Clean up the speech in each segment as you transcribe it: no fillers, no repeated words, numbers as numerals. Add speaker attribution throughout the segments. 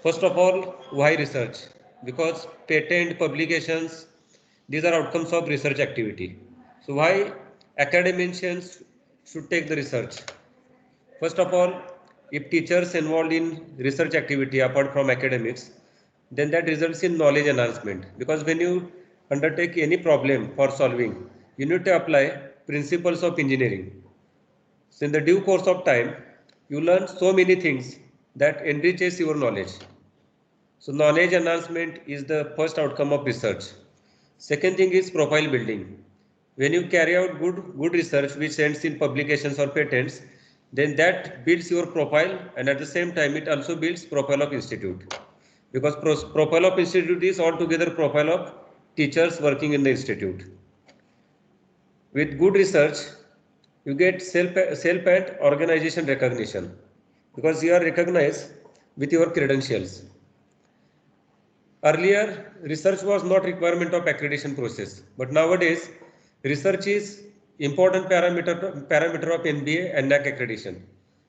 Speaker 1: First of all, why research? Because patent publications, these are outcomes of research activity. So why academicians should take the research? First of all, if teachers involved in research activity apart from academics, then that results in knowledge enhancement. Because when you undertake any problem for solving, you need to apply principles of engineering. So in the due course of time, you learn so many things that enriches your knowledge. So knowledge enhancement is the first outcome of research. Second thing is profile building. When you carry out good research which ends in publications or patents, then that builds your profile, and at the same time it also builds profile of institute. Because profile of institute is altogether profile of teachers working in the institute. With good research, you get self and organization recognition because you are recognized with your credentials. Earlier, research was not requirement of accreditation process, but nowadays, research is important parameter of NBA and NAAC accreditation.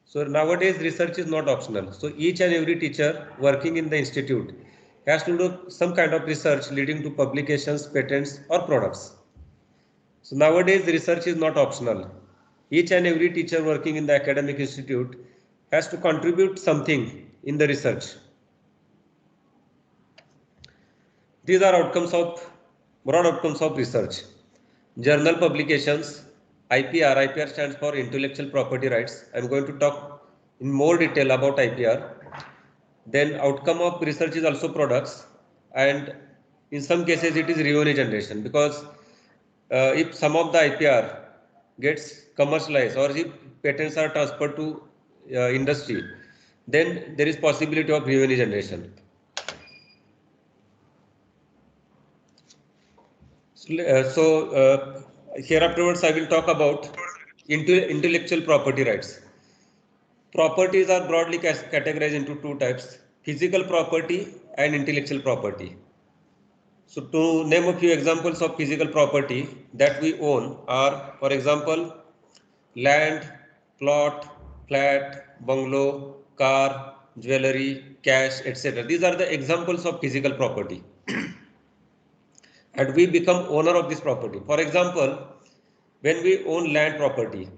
Speaker 1: So nowadays, research is not optional. So each and every teacher working in the institute has to do some kind of research leading to publications, patents, or products. So nowadays, research is not optional. Each and every teacher working in the academic institute has to contribute something in the research. These are broad outcomes of research. Journal publications, IPR. IPR stands for intellectual property rights. I am going to talk in more detail about IPR. Then outcome of research is also products, and in some cases it is revenue generation, because if some of the IPR gets commercialized or if patents are transferred to industry, then there is possibility of revenue generation. Here afterwards I will talk about intellectual property rights. Properties are broadly categorized into two types: physical property and intellectual property. So to name a few examples of physical property that we own are, for example, land, plot, flat, bungalow, car, jewelry, cash, etc. These are the examples of physical property. And we become owner of this property. For example, when we own land property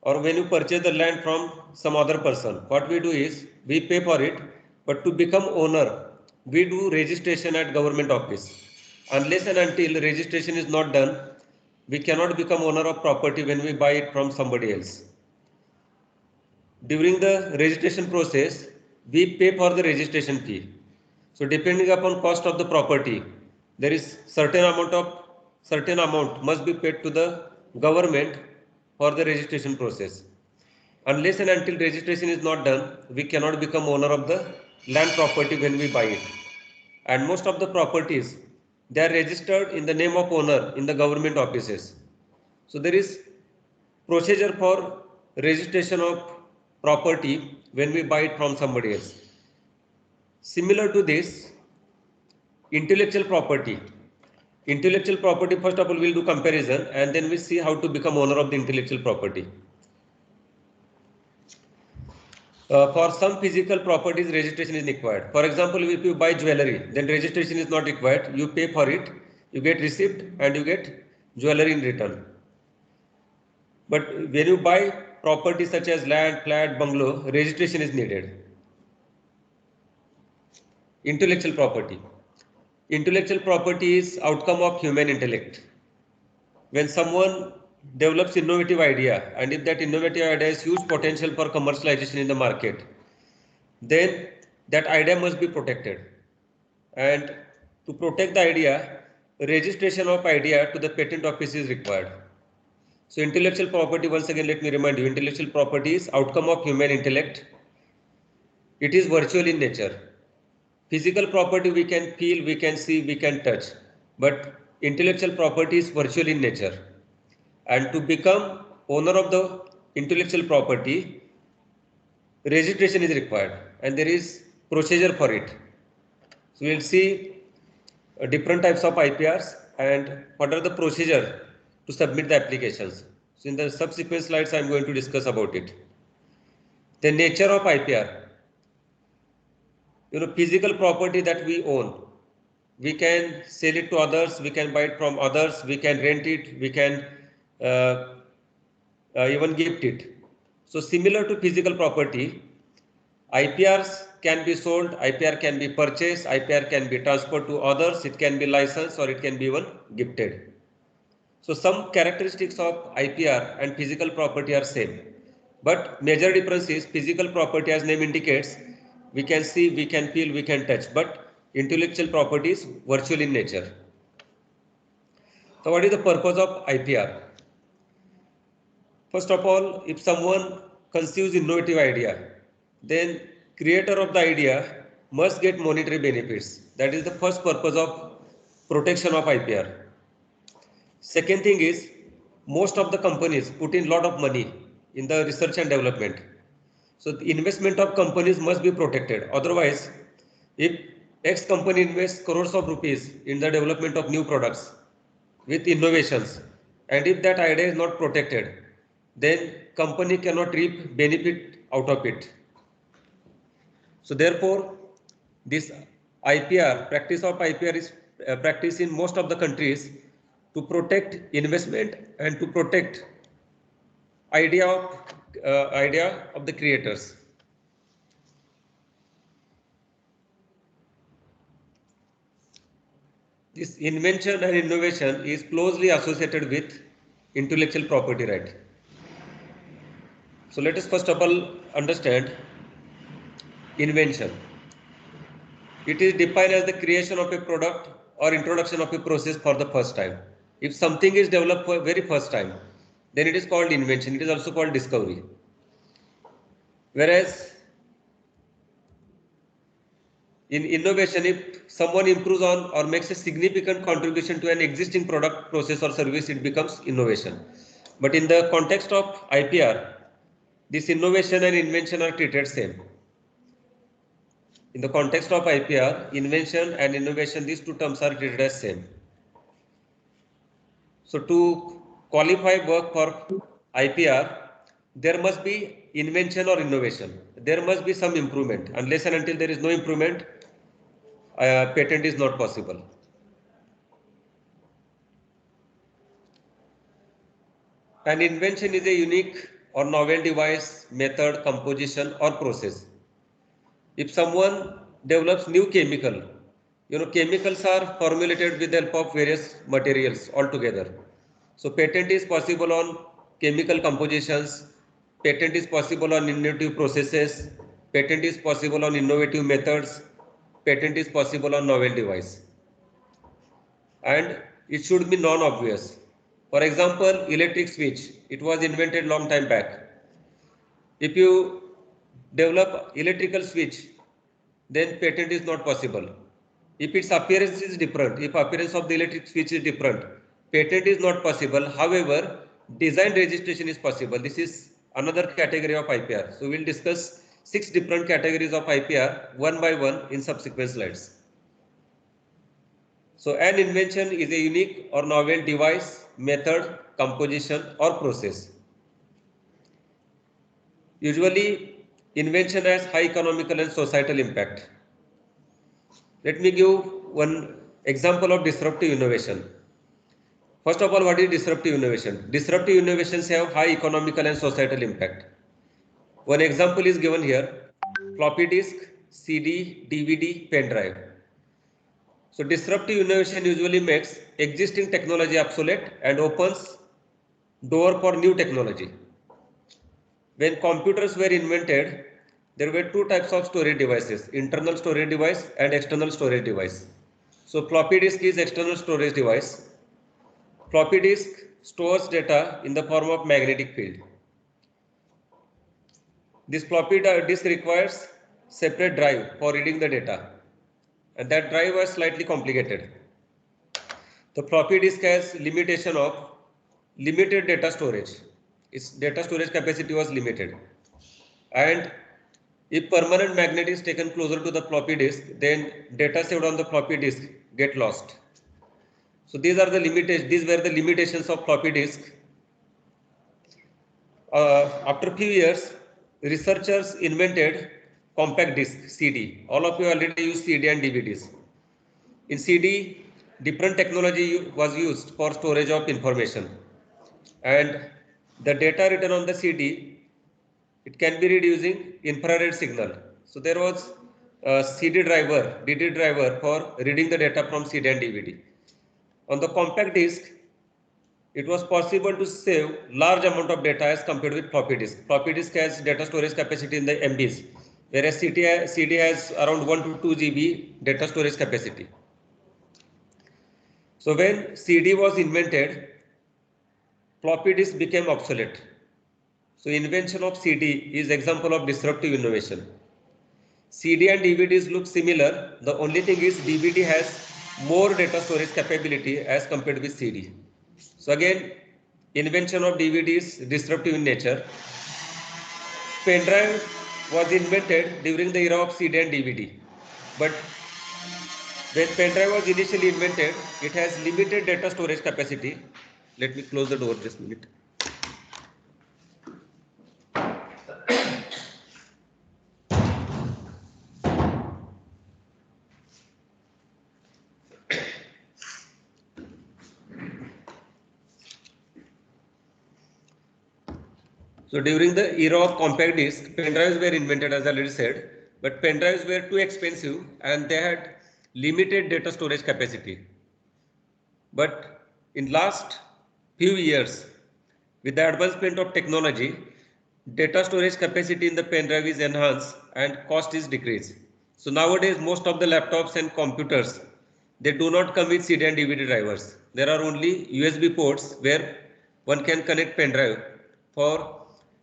Speaker 1: or when you purchase the land from some other person, what we do is we pay for it, but to become owner, we do registration at government office. Unless and until registration is not done, we cannot become owner of property when we buy it from somebody else. During the registration process, we pay for the registration fee. So depending upon cost of the property, there is certain amount must be paid to the government for the registration process. Unless and until registration is not done, we cannot become owner of the land property when we buy it. And most of the properties, they are registered in the name of owner in the government offices. So there is procedure for registration of property when we buy it from somebody else. Similar to this, intellectual property. Intellectual property, first of all, we'll do comparison and then we see how to become owner of the intellectual property. For some physical properties, registration is required. For example, if you buy jewelry, then registration is not required. You pay for it, you get receipt and you get jewelry in return. But when you buy property such as land, flat, bungalow, registration is needed. Intellectual property. Intellectual property is outcome of human intellect. When someone develops innovative idea, and if that innovative idea has huge potential for commercialization in the market, then that idea must be protected. And to protect the idea, registration of idea to the patent office is required. So intellectual property, once again let me remind you, intellectual property is outcome of human intellect. It is virtual in nature. Physical property we can feel, we can see, we can touch, but intellectual property is virtual in nature. And to become owner of the intellectual property, registration is required and there is procedure for it. So we will see different types of IPRs and what are the procedure to submit the applications. So in the subsequent slides, I am going to discuss about it. The nature of IPR. physical property that we own. We can sell it to others, we can buy it from others, we can rent it, we can even gift it. So similar to physical property, IPRs can be sold, IPR can be purchased, IPR can be transferred to others, it can be licensed or it can be even gifted. So some characteristics of IPR and physical property are same, but major difference is physical property, as name indicates, we can see, we can feel, we can touch, but intellectual property is virtual in nature. So what is the purpose of IPR? First of all, if someone conceives innovative idea, then creator of the idea must get monetary benefits. That is the first purpose of protection of IPR. Second thing is, most of the companies put in lot of money in the research and development. So the investment of companies must be protected. Otherwise, if X company invests crores of rupees in the development of new products with innovations, and if that idea is not protected, then company cannot reap benefit out of it. So therefore, this IPR, practice of IPR is practiced in most of the countries to protect investment and to protect idea of the creators. This invention and innovation is closely associated with intellectual property right. So let us first of all understand invention. It is defined as the creation of a product or introduction of a process for the first time. If something is developed for very first time, then it is called invention. It is also called discovery. Whereas in innovation, if someone improves on or makes a significant contribution to an existing product, process or service, it becomes innovation. But in the context of IPR, this innovation and invention are treated same. In the context of IPR, invention and innovation, these two terms are treated as same. So to qualify work for IPR, there must be invention or innovation. There must be some improvement. Unless and until there is no improvement, patent is not possible. An invention is a unique or novel device, method, composition or process. If someone develops new chemical, chemicals are formulated with the help of various materials altogether. So patent is possible on chemical compositions, patent is possible on innovative processes, patent is possible on innovative methods, patent is possible on novel device. And it should be non-obvious. For example, electric switch, it was invented long time back. If you develop electrical switch, then patent is not possible. If its appearance is different, if appearance of the electric switch is different, patent is not possible. However, design registration is possible. This is another category of IPR. So we'll discuss 6 different categories of IPR one by one in subsequent slides. So an invention is a unique or novel device, method, composition or process. Usually, invention has high economical and societal impact. Let me give one example of disruptive innovation. First of all, what is disruptive innovation? Disruptive innovations have high economical and societal impact. One example is given here: floppy disk, CD, DVD, pen drive. So disruptive innovation usually makes existing technology obsolete and opens door for new technology. When computers were invented, there were two types of storage devices: internal storage device and external storage device. So floppy disk is external storage device. Floppy disk stores data in the form of magnetic field. This floppy disk requires separate drive for reading the data, and that drive was slightly complicated. The floppy disk has limitation of limited data storage. Its data storage capacity was limited, and if permanent magnet is taken closer to the floppy disk, then data saved on the floppy disk get lost. So these are the limitations. These were the limitations of floppy disk. After a few years, researchers invented compact disc CD. All of you already use CD and DVDs. In CD, different technology was used for storage of information, and the data written on the CD, it can be read using infrared signal. So there was a CD driver, DD driver for reading the data from CD and DVD. On the compact disk, it was possible to save large amount of data as compared with floppy disk. Floppy disk has data storage capacity in the MBs, whereas CD has around 1 to 2 GB data storage capacity. So when CD was invented, floppy disk became obsolete. So invention of CD is example of disruptive innovation. CD and DVDs look similar. The only thing is DVD has more data storage capability as compared with CD. So again, invention of DVD is disruptive in nature. Pen drive was invented during the era of CD and DVD. But when pen drive was initially invented, it has limited data storage capacity. Let me close the door just a minute. So during the era of compact disc, pen drives were invented, as I already said, but pen drives were too expensive and they had limited data storage capacity. But in last few years, with the advancement of technology, data storage capacity in the pen drive is enhanced and cost is decreased. So nowadays, most of the laptops and computers, they do not come with CD and DVD drivers. There are only USB ports where one can connect pen drive for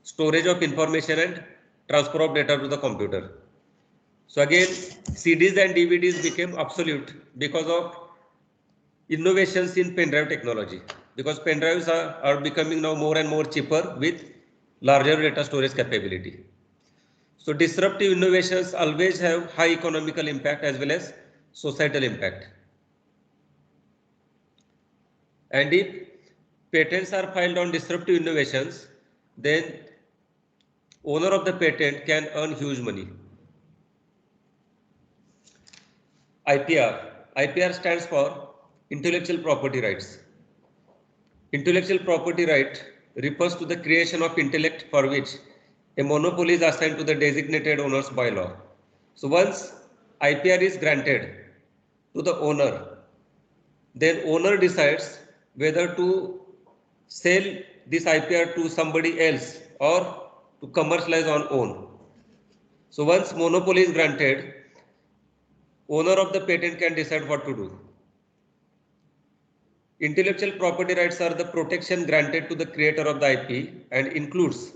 Speaker 1: storage of information and transfer of data to the computer. So again, CDs and DVDs became obsolete because of innovations in pen drive technology, because pen drives are becoming now more and more cheaper with larger data storage capability. So disruptive innovations always have high economical impact as well as societal impact. And if patents are filed on disruptive innovations, then owner of the patent can earn huge money. IPR. IPR stands for intellectual property rights. Intellectual property right refers to the creation of intellect for which a monopoly is assigned to the designated owners by law. So once IPR is granted to the owner, then owner decides whether to sell this IPR to somebody else or to commercialize on own. So once monopoly is granted, owner of the patent can decide what to do. Intellectual property rights are the protection granted to the creator of the IP and includes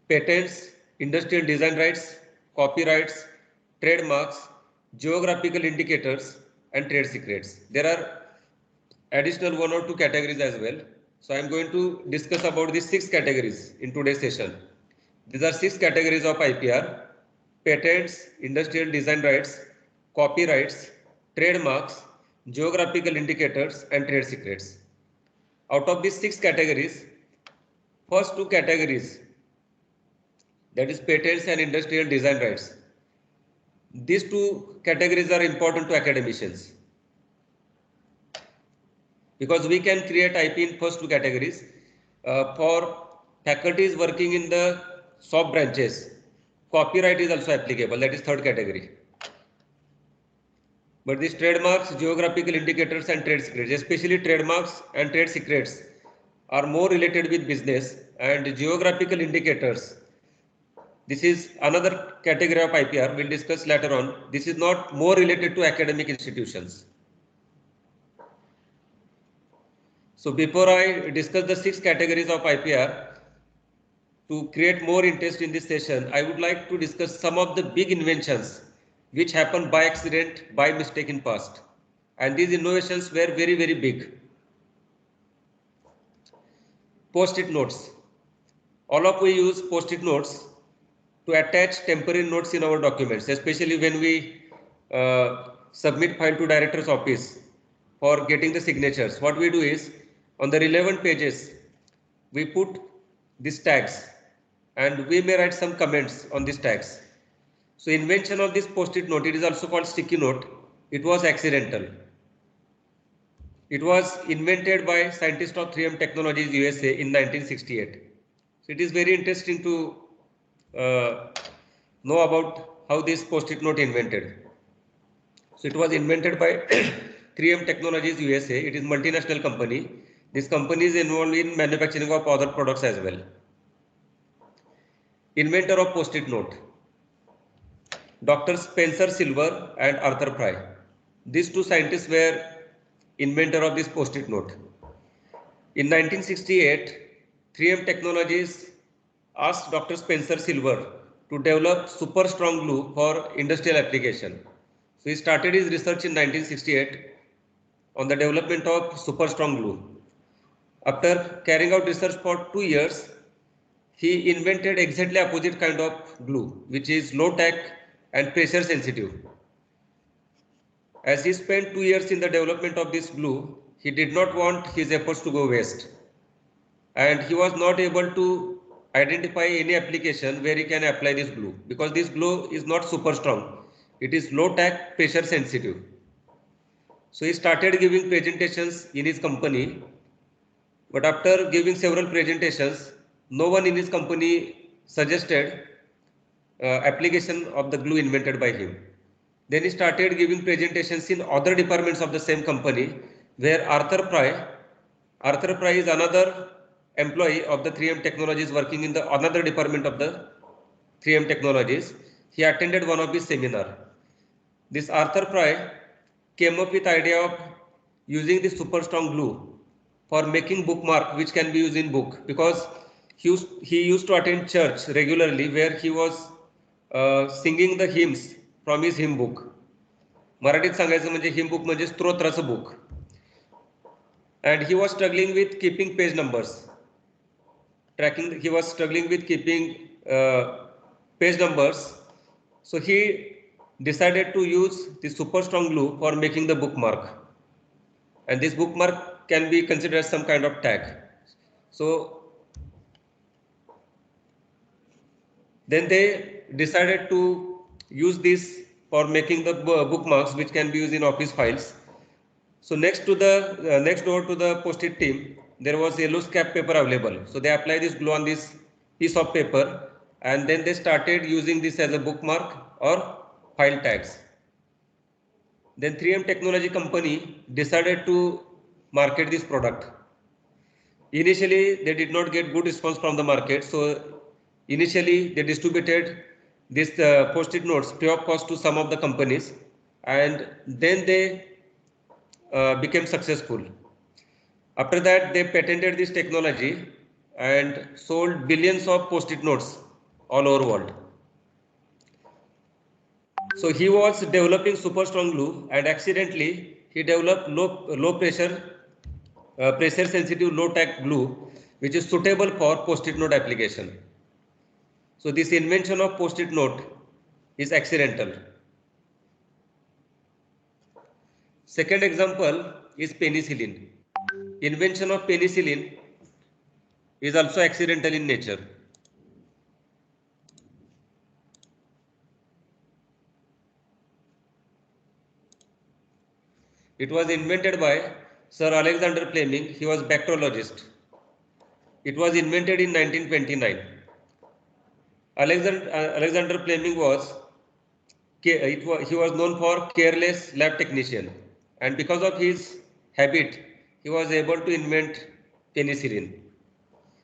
Speaker 1: patents, industrial design rights, copyrights, trademarks, geographical indicators, and trade secrets. There are additional 1 or 2 categories as well. So I am going to discuss about these 6 categories in today's session. These are 6 categories of IPR: patents, industrial design rights, copyrights, trademarks, geographical indicators, and trade secrets. Out of these 6 categories, first 2 categories, that is patents and industrial design rights, these 2 categories are important to academicians, because we can create IP in first 2 categories. For faculties working in the shop branches, copyright is also applicable, that is third category. But these trademarks, geographical indicators, and trade secrets, especially trademarks and trade secrets, are more related with business, and geographical indicators, this is another category of IPR, we'll discuss later on. This is not more related to academic institutions. So before I discuss the 6 categories of IPR, to create more interest in this session, I would like to discuss some of the big inventions which happened by accident, by mistake in past. And these innovations were very, very big. Post-it notes. All of we use post-it notes to attach temporary notes in our documents, especially when we submit file to director's office for getting the signatures. What we do is, on the relevant pages, we put these tags and we may write some comments on these tags. So invention of this post-it note, it is also called sticky note. It was accidental. It was invented by scientists of 3M Technologies USA in 1968. So it is very interesting to know about how this post-it note invented. So it was invented by 3M Technologies USA. It is multinational company. This company is involved in manufacturing of other products as well. Inventor of post-it note, Dr. Spencer Silver and Arthur Fry. These two scientists were inventor of this post-it note. In 1968, 3M Technologies asked Dr. Spencer Silver to develop super strong glue for industrial application. So he started his research in 1968 on the development of super strong glue. After carrying out research for 2 years, he invented exactly opposite kind of glue, which is low tack and pressure sensitive. As he spent 2 years in the development of this glue, he did not want his efforts to go waste. And he was not able to identify any application where he can apply this glue, because this glue is not super strong. It is low tack, pressure sensitive. So he started giving presentations in his company, but after giving several presentations, no one in his company suggested application of the glue invented by him. Then he started giving presentations in other departments of the same company, where Arthur Fry is another employee of the 3M Technologies working in the another department of the 3M Technologies. He attended one of his seminar. This Arthur Fry came up with idea of using the super strong glue for making bookmark which can be used in book, because he used to attend church regularly where he was singing the hymns from his hymn book. मराठीत सांगायचं म्हणजे hymn book म्हणजे स्तोत्राचं book. And he was struggling with keeping page numbers. He was struggling with keeping page numbers. So he decided to use the super strong glue for making the bookmark. And this bookmark can be considered as some kind of tag. So then they decided to use this for making the bookmarks which can be used in office files. So next door to the post-it team, there was yellow scrap paper available. So they applied this glue on this piece of paper, and then they started using this as a bookmark or file tags. Then 3M Technology company decided to market this product. Initially, they did not get good response from the market. So initially, they distributed this post-it notes free of cost to some of the companies, and then they became successful. After that, they patented this technology and sold billions of post-it notes all over the world. So he was developing super strong glue, and accidentally he developed low pressure sensitive low tack glue, which is suitable for post-it note application. So this invention of post-it note is accidental. Second example is penicillin. Invention of penicillin is also accidental in nature. It was invented by Sir Alexander Fleming. He was bacteriologist. It was invented in 1929. Alexander Fleming he was known for careless lab technician, and because of his habit, he was able to invent penicillin.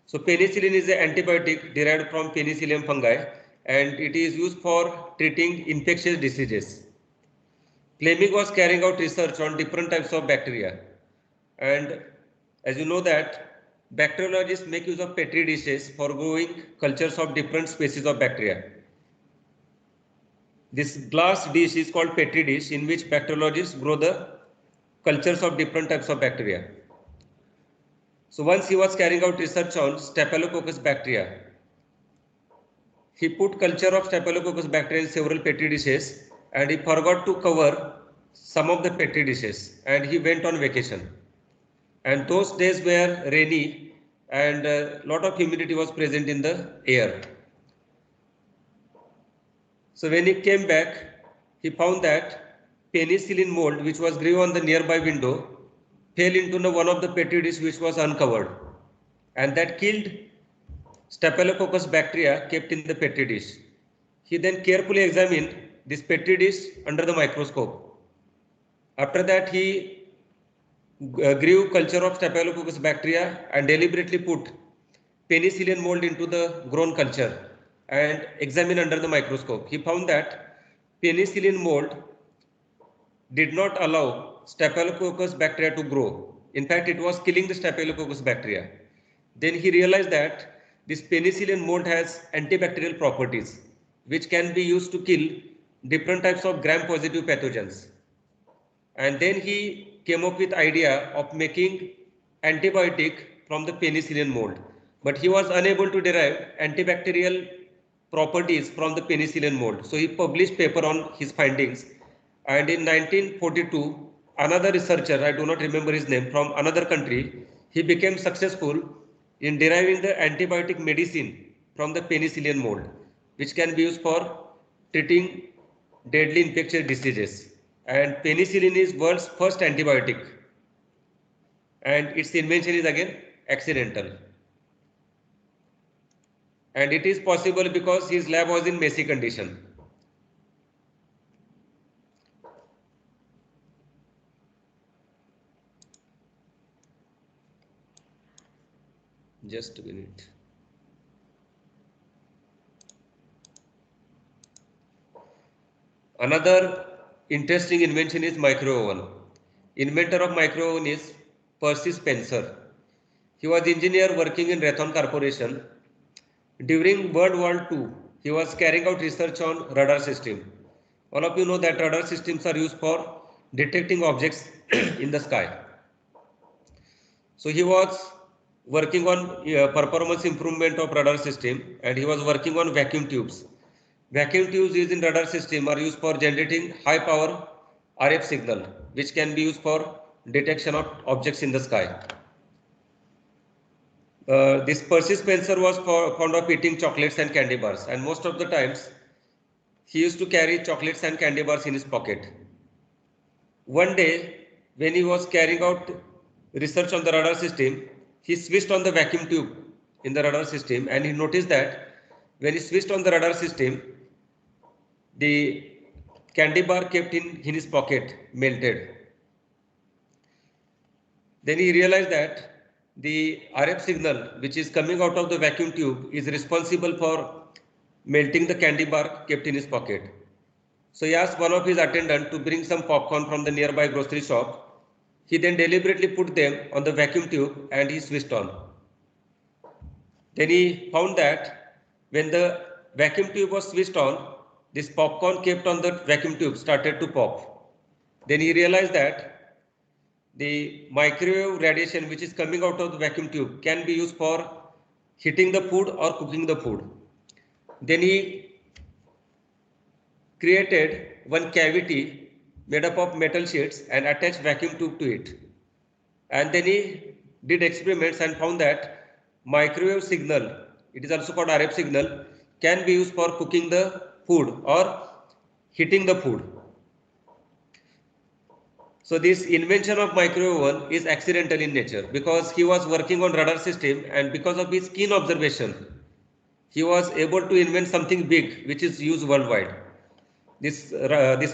Speaker 1: So penicillin is an antibiotic derived from Penicillium fungi, and it is used for treating infectious diseases. Fleming was carrying out research on different types of bacteria, and as you know that bacteriologists make use of petri dishes for growing cultures of different species of bacteria. This glass dish is called petri dish, in which bacteriologists grow the cultures of different types of bacteria. So once he was carrying out research on Staphylococcus bacteria, he put culture of Staphylococcus bacteria in several petri dishes, and he forgot to cover some of the petri dishes, and he went on vacation. And those days were rainy, and a lot of humidity was present in the air. So when he came back, he found that penicillin mold, which was grew on the nearby window, fell into one of the petri dish which was uncovered, and that killed Staphylococcus bacteria kept in the petri dish. He then carefully examined this petri dish under the microscope. After that, he grew culture of Staphylococcus bacteria and deliberately put penicillin mold into the grown culture and examined under the microscope. He found that penicillin mold did not allow Staphylococcus bacteria to grow. In fact, it was killing the Staphylococcus bacteria. Then he realized that this penicillin mold has antibacterial properties, which can be used to kill different types of gram-positive pathogens. And then he came up with idea of making antibiotic from the penicillin mold. But he was unable to derive antibacterial properties from the penicillin mold. So he published paper on his findings. And in 1942, another researcher, I do not remember his name, from another country, he became successful in deriving the antibiotic medicine from the penicillin mold, which can be used for treating deadly infectious diseases. And penicillin is world's first antibiotic, and its invention is again accidental. And it is possible because his lab was in messy condition. Just a minute. Another interesting invention is micro-oven. Inventor of micro-oven is Percy Spencer. He was engineer working in Raytheon Corporation. During World War II, he was carrying out research on radar system. All of you know that radar systems are used for detecting objects in the sky. So he was working on performance improvement of radar system, and he was working on vacuum tubes. Vacuum tubes used in radar system are used for generating high power RF signal, which can be used for detection of objects in the sky. This Percy Spencer was fond of eating chocolates and candy bars, and most of the times he used to carry chocolates and candy bars in his pocket. One day, when he was carrying out research on the radar system, he switched on the vacuum tube in the radar system, and he noticed that when he switched on the radar system, the candy bar kept in his pocket melted. Then he realized that the RF signal which is coming out of the vacuum tube is responsible for melting the candy bar kept in his pocket. So he asked one of his attendants to bring some popcorn from the nearby grocery shop. He then deliberately put them on the vacuum tube and he switched on. Then he found that when the vacuum tube was switched on, this popcorn kept on the vacuum tube started to pop. Then he realized that the microwave radiation which is coming out of the vacuum tube can be used for heating the food or cooking the food. Then he created one cavity made up of metal sheets and attached vacuum tube to it. And then he did experiments and found that microwave signal, it is also called RF signal, can be used for cooking the food or heating the food. So this invention of microwave oven is accidental in nature because he was working on radar system, and because of his keen observation, he was able to invent something big which is used worldwide. These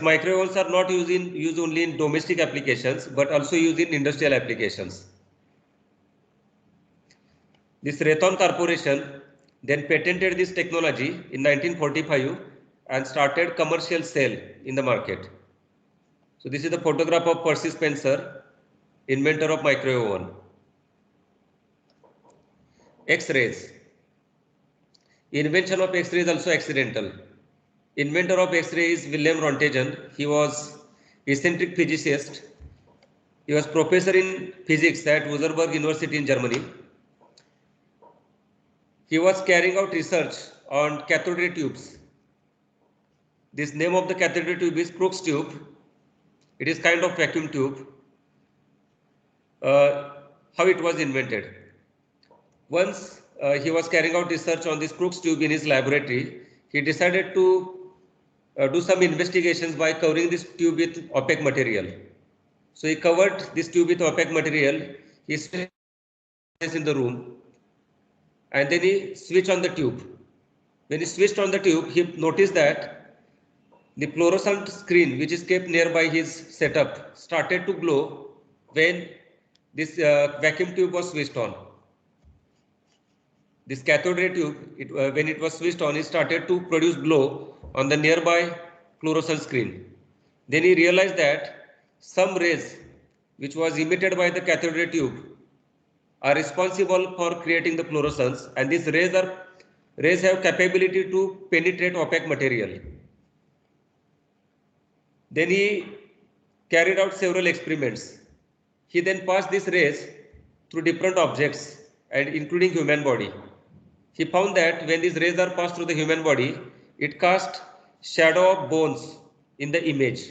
Speaker 1: microwave ovens are not used only in domestic applications but also used in industrial applications. This Raytheon Corporation then patented this technology in 1945 and started commercial sale in the market. So this is the photograph of Percy Spencer, inventor of microwave oven. X-rays. Invention of X-ray is also accidental. Inventor of X-ray is Wilhelm Röntgen. He was eccentric physicist. He was professor in physics at Würzburg University in Germany. He was carrying out research on cathode ray tubes. This name of the cathode ray tube is Crookes tube. It is kind of vacuum tube. How it was invented. Once he was carrying out research on this Crookes tube in his laboratory, he decided to do some investigations by covering this tube with opaque material. So he covered this tube with opaque material. He stayed in the room, and then he switched on the tube. When he switched on the tube, he noticed that the fluorescent screen, which is kept nearby his setup, started to glow when this vacuum tube was switched on. This cathode ray tube, when it was switched on, it started to produce glow on the nearby fluorescent screen. Then he realized that some rays which was emitted by the cathode ray tube are responsible for creating the fluorescence, and these rays have capability to penetrate opaque material. Then he carried out several experiments. He then passed these rays through different objects and including human body. He found that when these rays are passed through the human body, it cast shadow of bones in the image.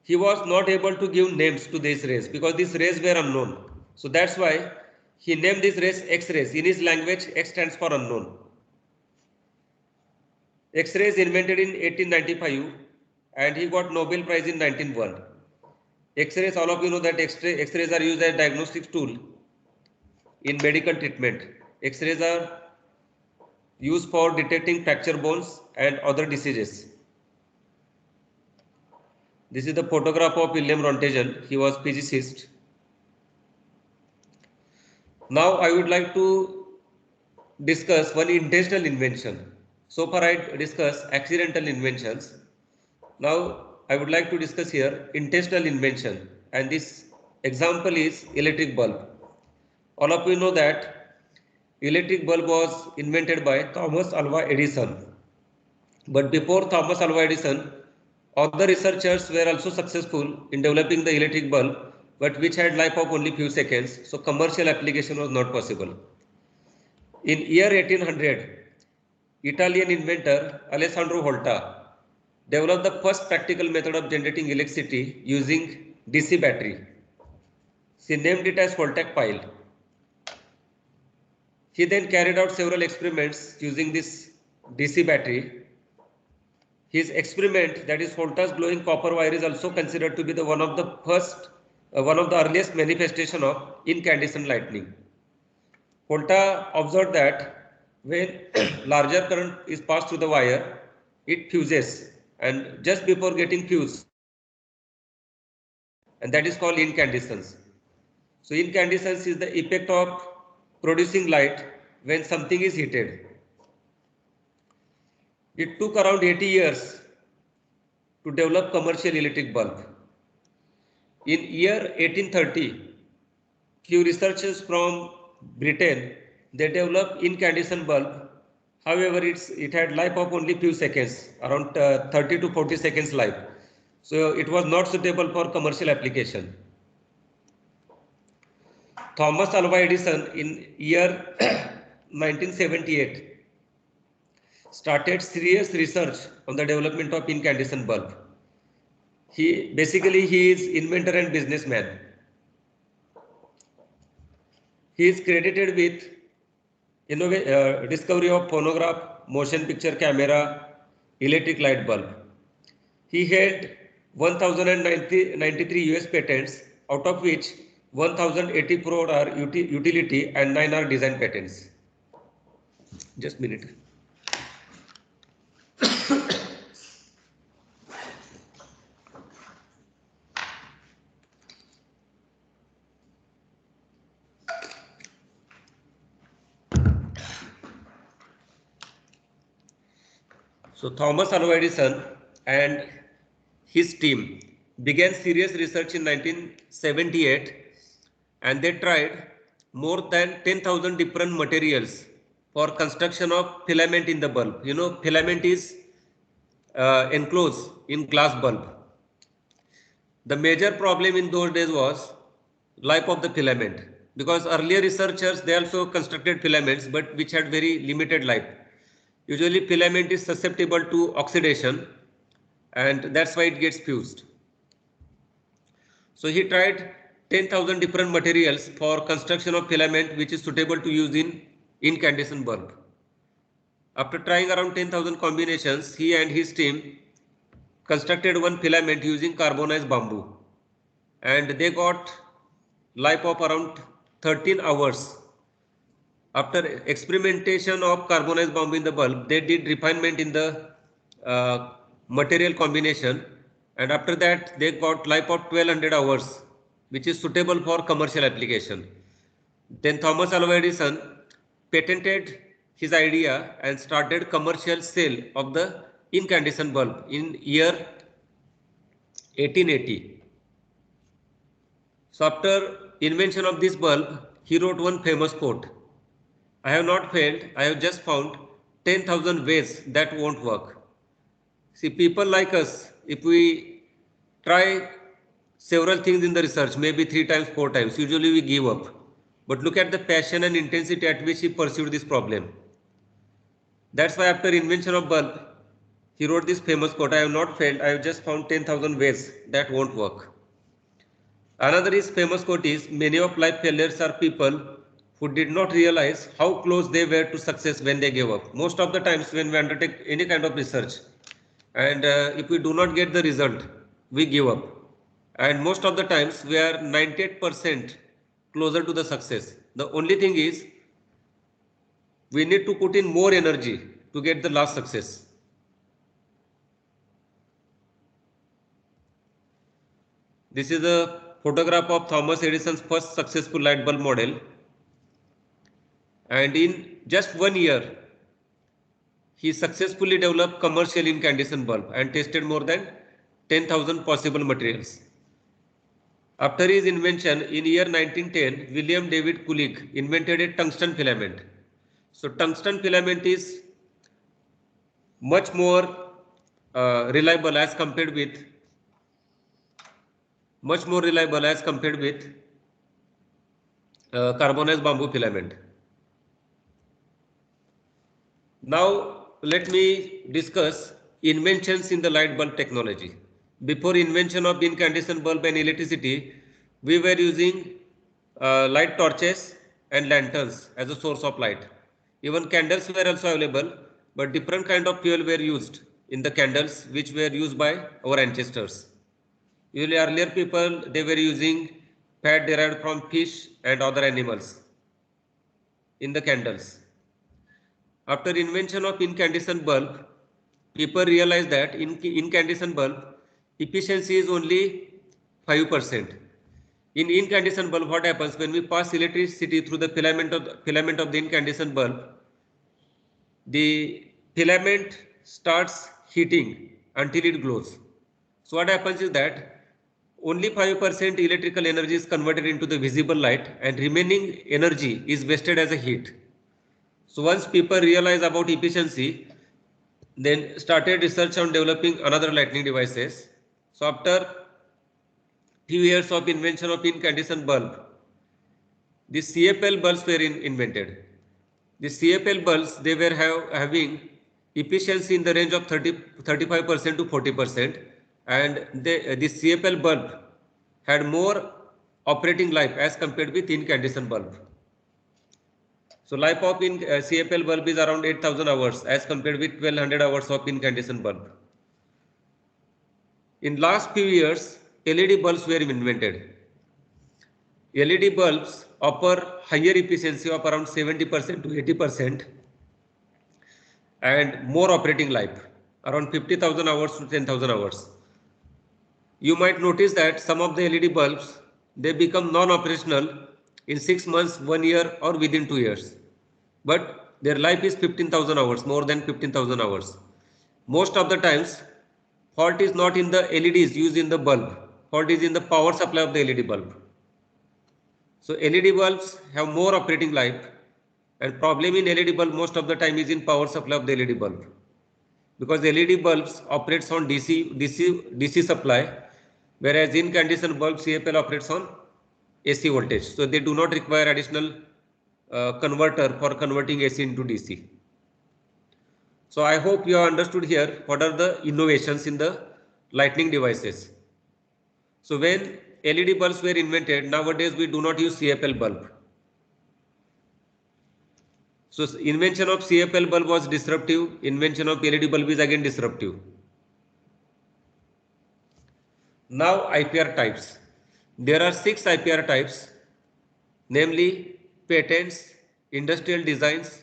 Speaker 1: He was not able to give names to these rays because these rays were unknown. So that's why he named these rays X-rays. In his language, X stands for unknown. X-rays invented in 1895 and he got Nobel Prize in 1901. X-rays, all of you know that X-rays are used as diagnostic tool in medical treatment. X-rays are used for detecting fracture bones and other diseases. This is the photograph of William Röntgen. He was physicist. Now I would like to discuss one intentional invention. So far I discussed accidental inventions. Now I would like to discuss here intentional invention, and this example is electric bulb. All of you know that electric bulb was invented by Thomas Alva Edison. But before Thomas Alva Edison, other researchers were also successful in developing the electric bulb, but which had life of only few seconds, so commercial application was not possible. In year 1800, Italian inventor Alessandro Volta developed the first practical method of generating electricity using DC battery. He named it as Voltaic pile. He then carried out several experiments using this DC battery. His experiment, that is Volta's glowing copper wire, is also considered to be one of the earliest manifestation of incandescent lightning. Volta observed that when larger current is passed through the wire, it fuses, and just before getting fused, and that is called incandescence. So incandescence is the effect of producing light when something is heated. It took around 80 years to develop commercial electric bulb. In year 1830, few researchers from Britain, they developed incandescent bulb. However, it had life of only few seconds, around 30 to 40 seconds life. So it was not suitable for commercial application. Thomas Alva Edison in year 1978 started serious research on the development of incandescent bulb. He is inventor and businessman. He is credited with discovery of phonograph, motion picture camera, electric light bulb. He held 1,093 US patents, out of which 1,084 are utility and 9 are design patents. Just a minute. So Thomas Alva Edison and his team began serious research in 1978, and they tried more than 10,000 different materials for construction of filament in the bulb. You know, filament is enclosed in glass bulb. The major problem in those days was life of the filament, because earlier researchers, they also constructed filaments, but which had very limited life. Usually filament is susceptible to oxidation, and that's why it gets fused. So he tried 10,000 different materials for construction of filament which is suitable to use in incandescent bulb. After trying around 10,000 combinations, he and his team constructed one filament using carbonized bamboo, and they got life of around 13 hours. After experimentation of carbonized bamboo in the bulb, they did refinement in the material combination, and after that they got life of 1200 hours, which is suitable for commercial application. Then Thomas Alva Edison patented his idea and started commercial sale of the incandescent bulb in year 1880. So after invention of this bulb, he wrote one famous quote: "I have not failed, I have just found 10,000 ways that won't work." See, people like us, if we try several things in the research, maybe 3 times, 4 times, usually we give up. But look at the passion and intensity at which he pursued this problem. That's why after invention of bulb, he wrote this famous quote: "I have not failed, I have just found 10,000 ways that won't work." Another is famous quote is, "Many of life failures are people who did not realize how close they were to success when they gave up." Most of the times when we undertake any kind of research, and if we do not get the result, we give up. And most of the times we are 98% closer to the success. The only thing is we need to put in more energy to get the last success. This is a photograph of Thomas Edison's first successful light bulb model. And in just 1 year, he successfully developed commercial incandescent bulb and tested more than 10,000 possible materials. After his invention in year 1910, William David Kulig invented a tungsten filament. So tungsten filament is much more reliable as compared with carbonized bamboo filament. Now let me discuss inventions in the light bulb technology. Before invention of incandescent bulb and electricity, we were using light torches and lanterns as a source of light. Even candles were also available, but different kind of fuel were used in the candles which were used by our ancestors. Usually earlier people, they were using fat derived from fish and other animals in the candles. After invention of incandescent bulb, people realized that in incandescent bulb efficiency is only 5%. In incandescent bulb, what happens when we pass electricity through the filament of the incandescent bulb? The filament starts heating until it glows. So what happens is that only 5% electrical energy is converted into the visible light, and remaining energy is wasted as a heat. So once people realize about efficiency, then started research on developing another lighting devices. So after few years of invention of incandescent bulb, the CFL bulbs were invented. The CFL bulbs, they were having efficiency in the range of 35% to 40%, and the CFL bulb had more operating life as compared with incandescent bulb. So life of CFL bulb is around 8,000 hours as compared with 1200 hours of incandescent bulb. In last few years, LED bulbs were invented. LED bulbs offer higher efficiency of around 70% to 80% and more operating life, around 50,000 hours to 10,000 hours. You might notice that some of the LED bulbs, they become non-operational in 6 months, 1 year, or within 2 years. But their life is 15,000 hours, more than 15,000 hours. Most of the times, fault is not in the LEDs used in the bulb. Fault is in the power supply of the LED bulb. So LED bulbs have more operating life, and problem in LED bulb most of the time is in power supply of the LED bulb. Because LED bulbs operates on DC supply, whereas incandescent bulb CFL operates on AC voltage. So they do not require additional converter for converting AC into DC. So I hope you have understood here what are the innovations in the lighting devices. So when LED bulbs were invented, nowadays we do not use CFL bulb. So invention of CFL bulb was disruptive. Invention of LED bulb is again disruptive. Now IPR types. There are 6 IPR types, namely patents, industrial designs,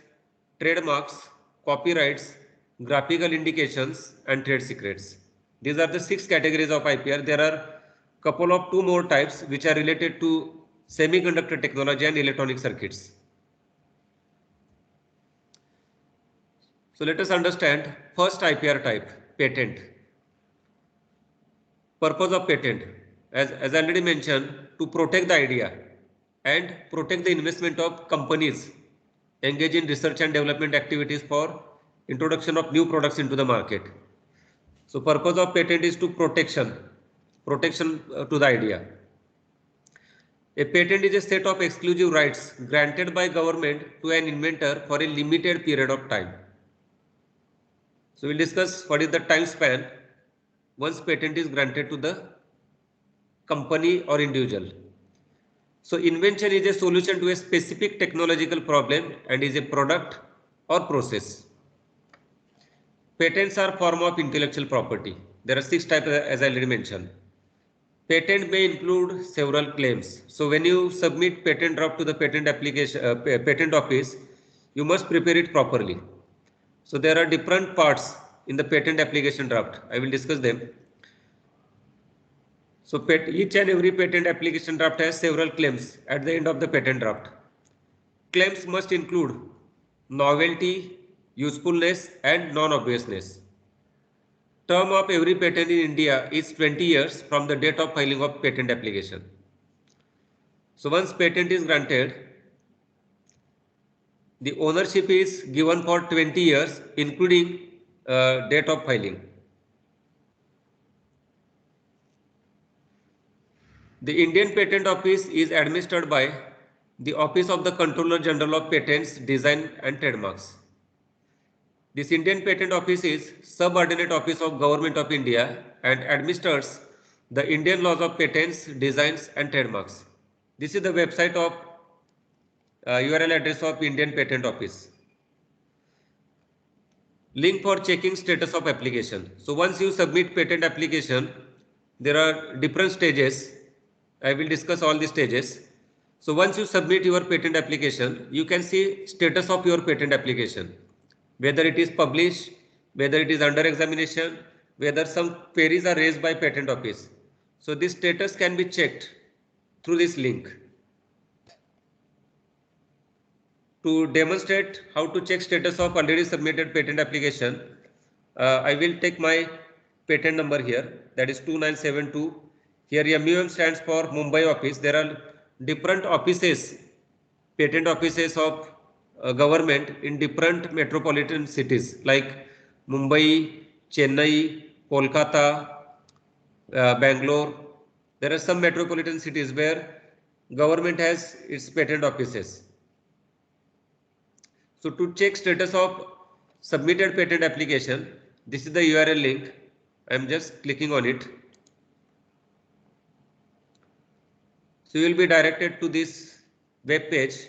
Speaker 1: trademarks, copyrights, graphical indications, and trade secrets. These are the 6 categories of IPR. There are couple of 2 more types which are related to semiconductor technology and electronic circuits. So let us understand first IPR type, patent. Purpose of patent, as I already mentioned, to protect the idea and protect the investment of companies engage in research and development activities for introduction of new products into the market. So purpose of patent is to protection to the idea. A patent is a set of exclusive rights granted by government to an inventor for a limited period of time. So we'll discuss what is the time span once patent is granted to the company or individual. So invention is a solution to a specific technological problem and is a product or process. Patents are form of intellectual property. There are 6 types as I already mentioned. Patent may include several claims. So when you submit patent draft to the patent application patent office, you must prepare it properly. So there are different parts in the patent application draft. I will discuss them. So each and every patent application draft has several claims at the end of the patent draft. Claims must include novelty, usefulness, and non-obviousness. Term of every patent in India is 20 years from the date of filing of patent application. So once patent is granted, the ownership is given for 20 years, including date of filing. The Indian Patent Office is administered by the Office of the Controller General of Patents, Design and Trademarks. This Indian Patent Office is subordinate office of Government of India and administers the Indian laws of patents, designs and trademarks. This is the website of URL address of Indian Patent Office. Link for checking status of application. So once you submit patent application, there are different stages. I will discuss all the stages. So once you submit your patent application, you can see status of your patent application, whether it is published, whether it is under examination, whether some queries are raised by patent office. So this status can be checked through this link. To demonstrate how to check status of already submitted patent application, I will take my patent number here, that is 2972. Here MUM stands for Mumbai office. There are different offices, patent offices of government in different metropolitan cities like Mumbai, Chennai, Kolkata, Bangalore. There are some metropolitan cities where government has its patent offices. So to check status of submitted patent application, this is the URL link. I am just clicking on it. So you will be directed to this web page.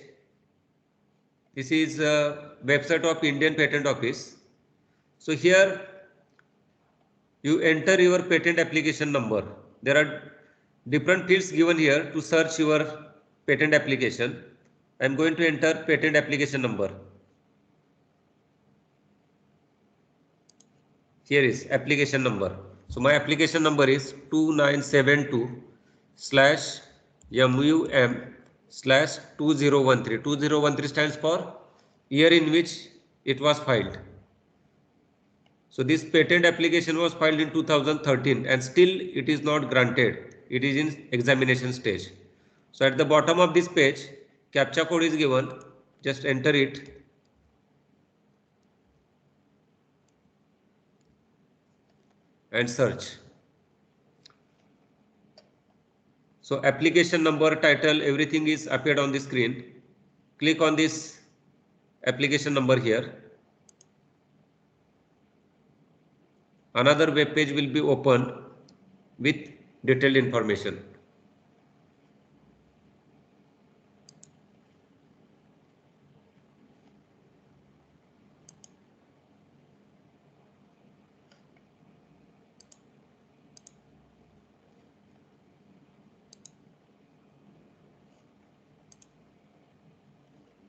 Speaker 1: This is a website of Indian Patent Office. So here you enter your patent application number. There are different fields given here to search your patent application. I am going to enter patent application number. Here is application number. So my application number is 2972/MUM/2013. 2013 stands for year in which it was filed. So this patent application was filed in 2013 and still it is not granted. It is in examination stage. So at the bottom of this page, CAPTCHA code is given. Just enter it. And search. So application number, title, everything is appeared on the screen. Click on this application number here. Another web page will be opened with detailed information.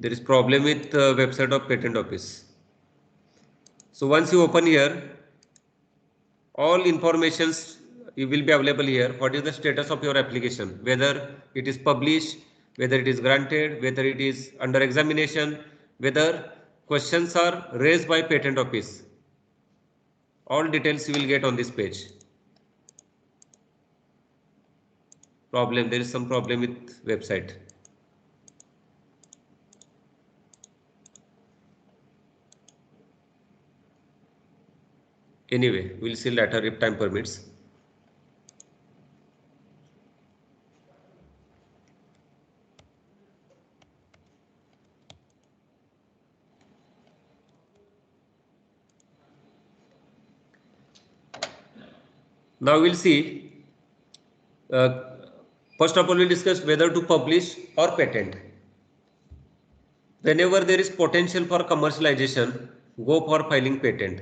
Speaker 1: There is problem with website of patent office. So once you open here, all informations you will be available here. What is the status of your application, whether it is published, whether it is granted, whether it is under examination, whether questions are raised by patent office. All details you will get on this page. Problem, there is some problem with website. Anyway, we'll see later if time permits. Now we'll see. First of all, we'll discuss whether to publish or patent. Whenever there is potential for commercialization, go for filing patent.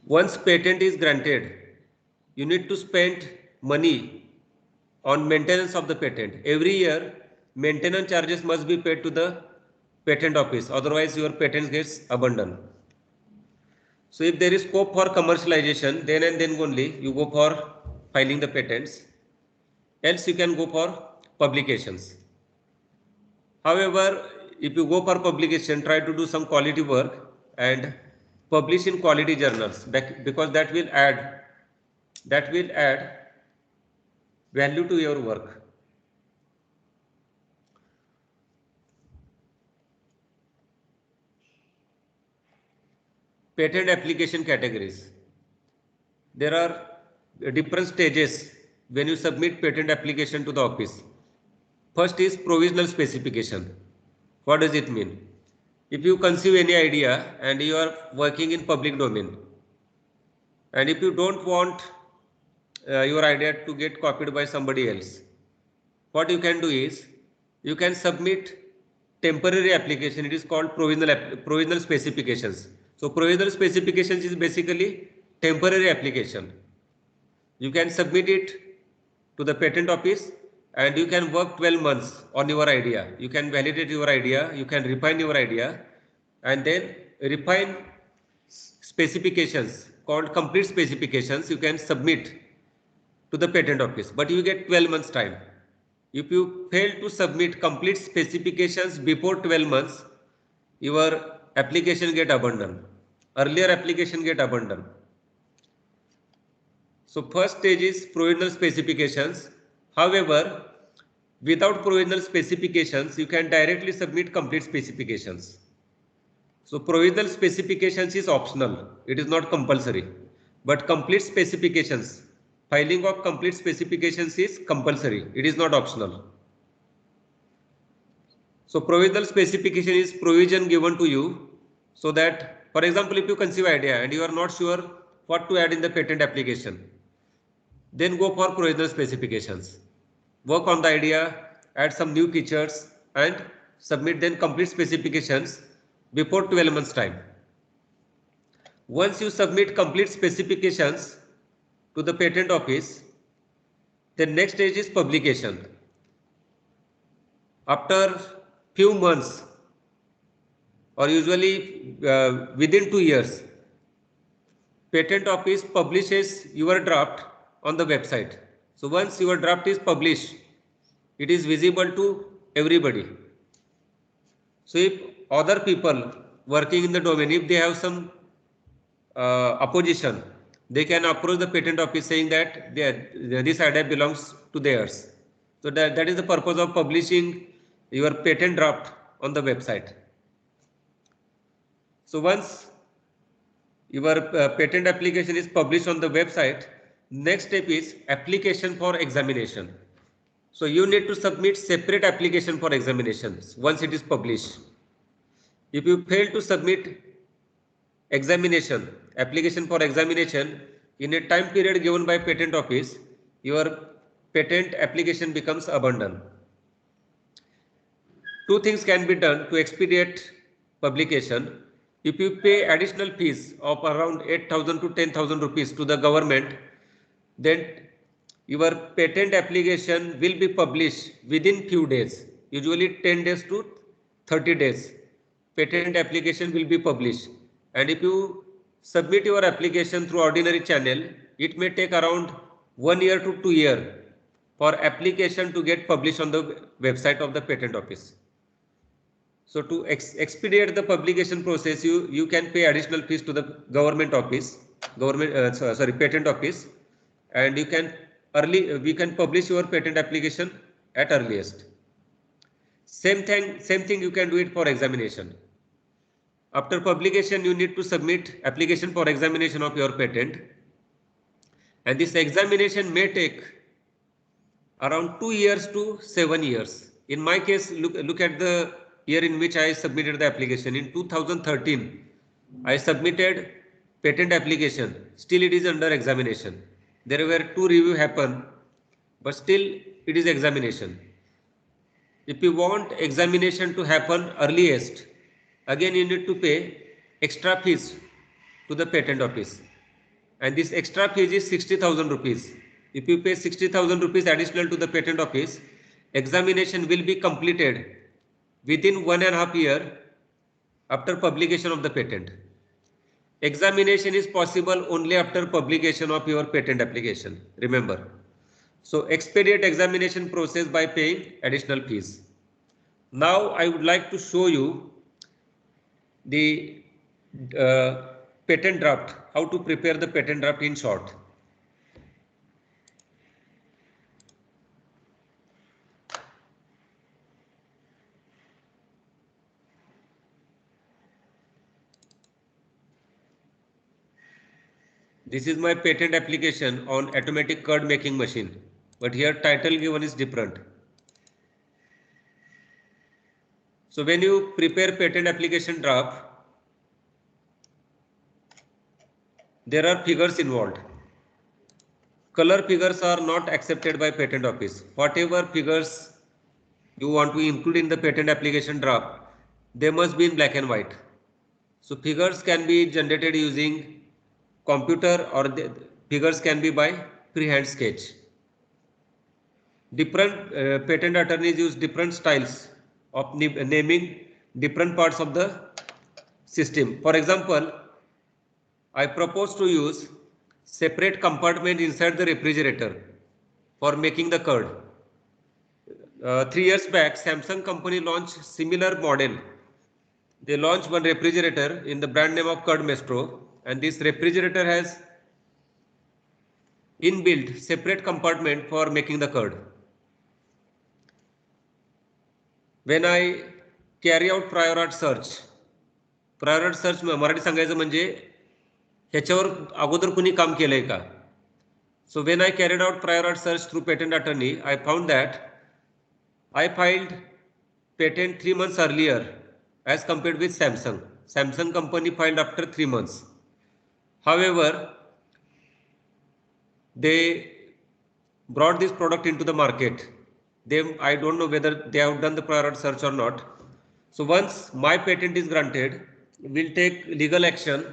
Speaker 1: Once patent is granted, you need to spend money on maintenance of the patent. Every year, maintenance charges must be paid to the patent office, otherwise your patent gets abandoned. So if there is scope for commercialization, then and then only you go for filing the patents, else you can go for publications. However, if you go for publication, try to do some quality work and publish in quality journals, because that will add value to your work. Patent application categories. There are different stages when you submit patent application to the office. First is provisional specification. What does it mean? If you conceive any idea and you are working in public domain, and if you don't want your idea to get copied by somebody else, what you can do is you can submit temporary application. It is called provisional specifications. So provisional specifications is basically temporary application. You can submit it to the patent office and you can work 12 months on your idea. You can validate your idea, you can refine your idea, and then refine specifications called complete specifications you can submit to the patent office, but you get 12 months time. If you fail to submit complete specifications before 12 months, your application get abandoned. Earlier application get abandoned. So first stage is provisional specifications. However, without provisional specifications, you can directly submit complete specifications. So provisional specifications is optional. It is not compulsory. But complete specifications, filing of complete specifications is compulsory. It is not optional. So provisional specification is provision given to you so that, for example, if you conceive idea and you are not sure what to add in the patent application, then go for provisional specifications. Work on the idea, add some new features and submit then complete specifications before 12 months time. Once you submit complete specifications to the patent office, the next stage is publication. After few months or usually within 2 years, patent office publishes your draft on the website. So once your draft is published, it is visible to everybody. So if other people working in the domain, if they have some opposition, they can approach the patent office saying that this idea belongs to theirs. So that is the purpose of publishing your patent draft on the website. So once your patent application is published on the website, next step is application for examination. So you need to submit separate application for examinations once it is published. If you fail to submit application for examination in a time period given by patent office, your patent application becomes abandoned. Two things can be done to expedite publication. If you pay additional fees of around 8,000 to 10,000 rupees to the government, then your patent application will be published within few days, usually 10 days to 30 days. Patent application will be published, and if you submit your application through ordinary channel, it may take around 1 year to 2 years for application to get published on the website of the patent office. So to expedite the publication process, you can pay additional fees to the government office, patent office, and we can publish your patent application at earliest. Same thing you can do it for examination. After publication, you need to submit application for examination of your patent, and this examination may take around 2 years to 7 years. In my case, look at the year in which I submitted the application. In 2013, I submitted patent application. Still it is under examination. There were 2 reviews happen, but still it is examination. If you want examination to happen earliest, again you need to pay extra fees to the patent office. And this extra fees is 60,000 rupees. If you pay 60,000 rupees additional to the patent office, examination will be completed within 1.5 years after publication of the patent. Examination is possible only after publication of your patent application, remember. So expedite examination process by paying additional fees. Now I would like to show you the patent draft, how to prepare the patent draft in short. This is my patent application on automatic curd making machine, but here title given is different. So when you prepare patent application draft, there are figures involved. Color figures are not accepted by patent office. Whatever figures you want to include in the patent application draft, they must be in black and white. So figures can be generated using computer, or the figures can be by freehand sketch. Different patent attorneys use different styles of naming different parts of the system. For example, I propose to use separate compartment inside the refrigerator for making the curd. 3 years back, Samsung company launched similar model. They launched one refrigerator in the brand name of Curd Maestro, and this refrigerator has inbuilt separate compartment for making the curd. When I carry out prior art search Marathi सांगायचं म्हणजे ह्याच्यावर अगोदर कुणी काम केलंय का? So when I carried out prior art search through patent attorney, I found that I filed patent 3 months earlier as compared with Samsung. Samsung company filed after 3 months. However, they brought this product into the market. I don't know whether they have done the prior art search or not. So once my patent is granted, we'll take legal action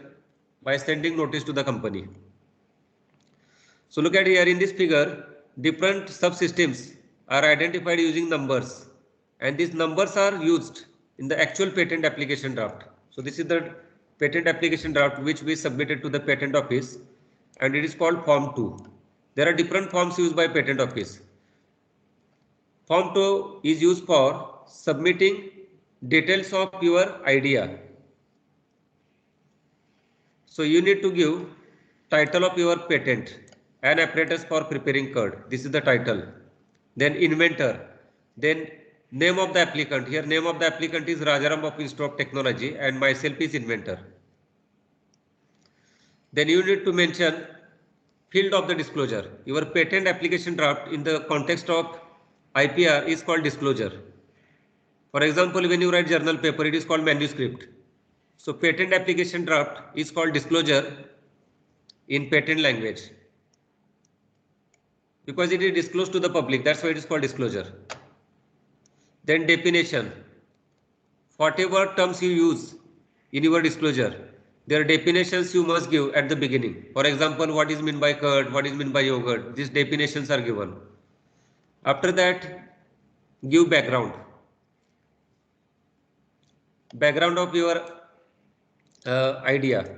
Speaker 1: by sending notice to the company. So look at here in this figure, different subsystems are identified using numbers, and these numbers are used in the actual patent application draft. So this is the patent application draft which we submitted to the patent office, and it is called Form 2. There are different forms used by patent office. Form 2 is used for submitting details of your idea. So you need to give title of your patent, an apparatus for preparing curd. This is the title. Then inventor. Then name of the applicant. Here name of the applicant is Rajaram of Institute of Technology, and myself is inventor. Then you need to mention field of the disclosure. Your patent application draft in the context of IPR is called disclosure. For example, when you write journal paper, it is called manuscript. So patent application draft is called disclosure in patent language, because it is disclosed to the public. That's why it is called disclosure. Then definition. Whatever terms you use in your disclosure, Their definitions you must give at the beginning. For example, what is meant by curd, what is meant by yogurt. These definitions are given. After that, give background. Background of your idea.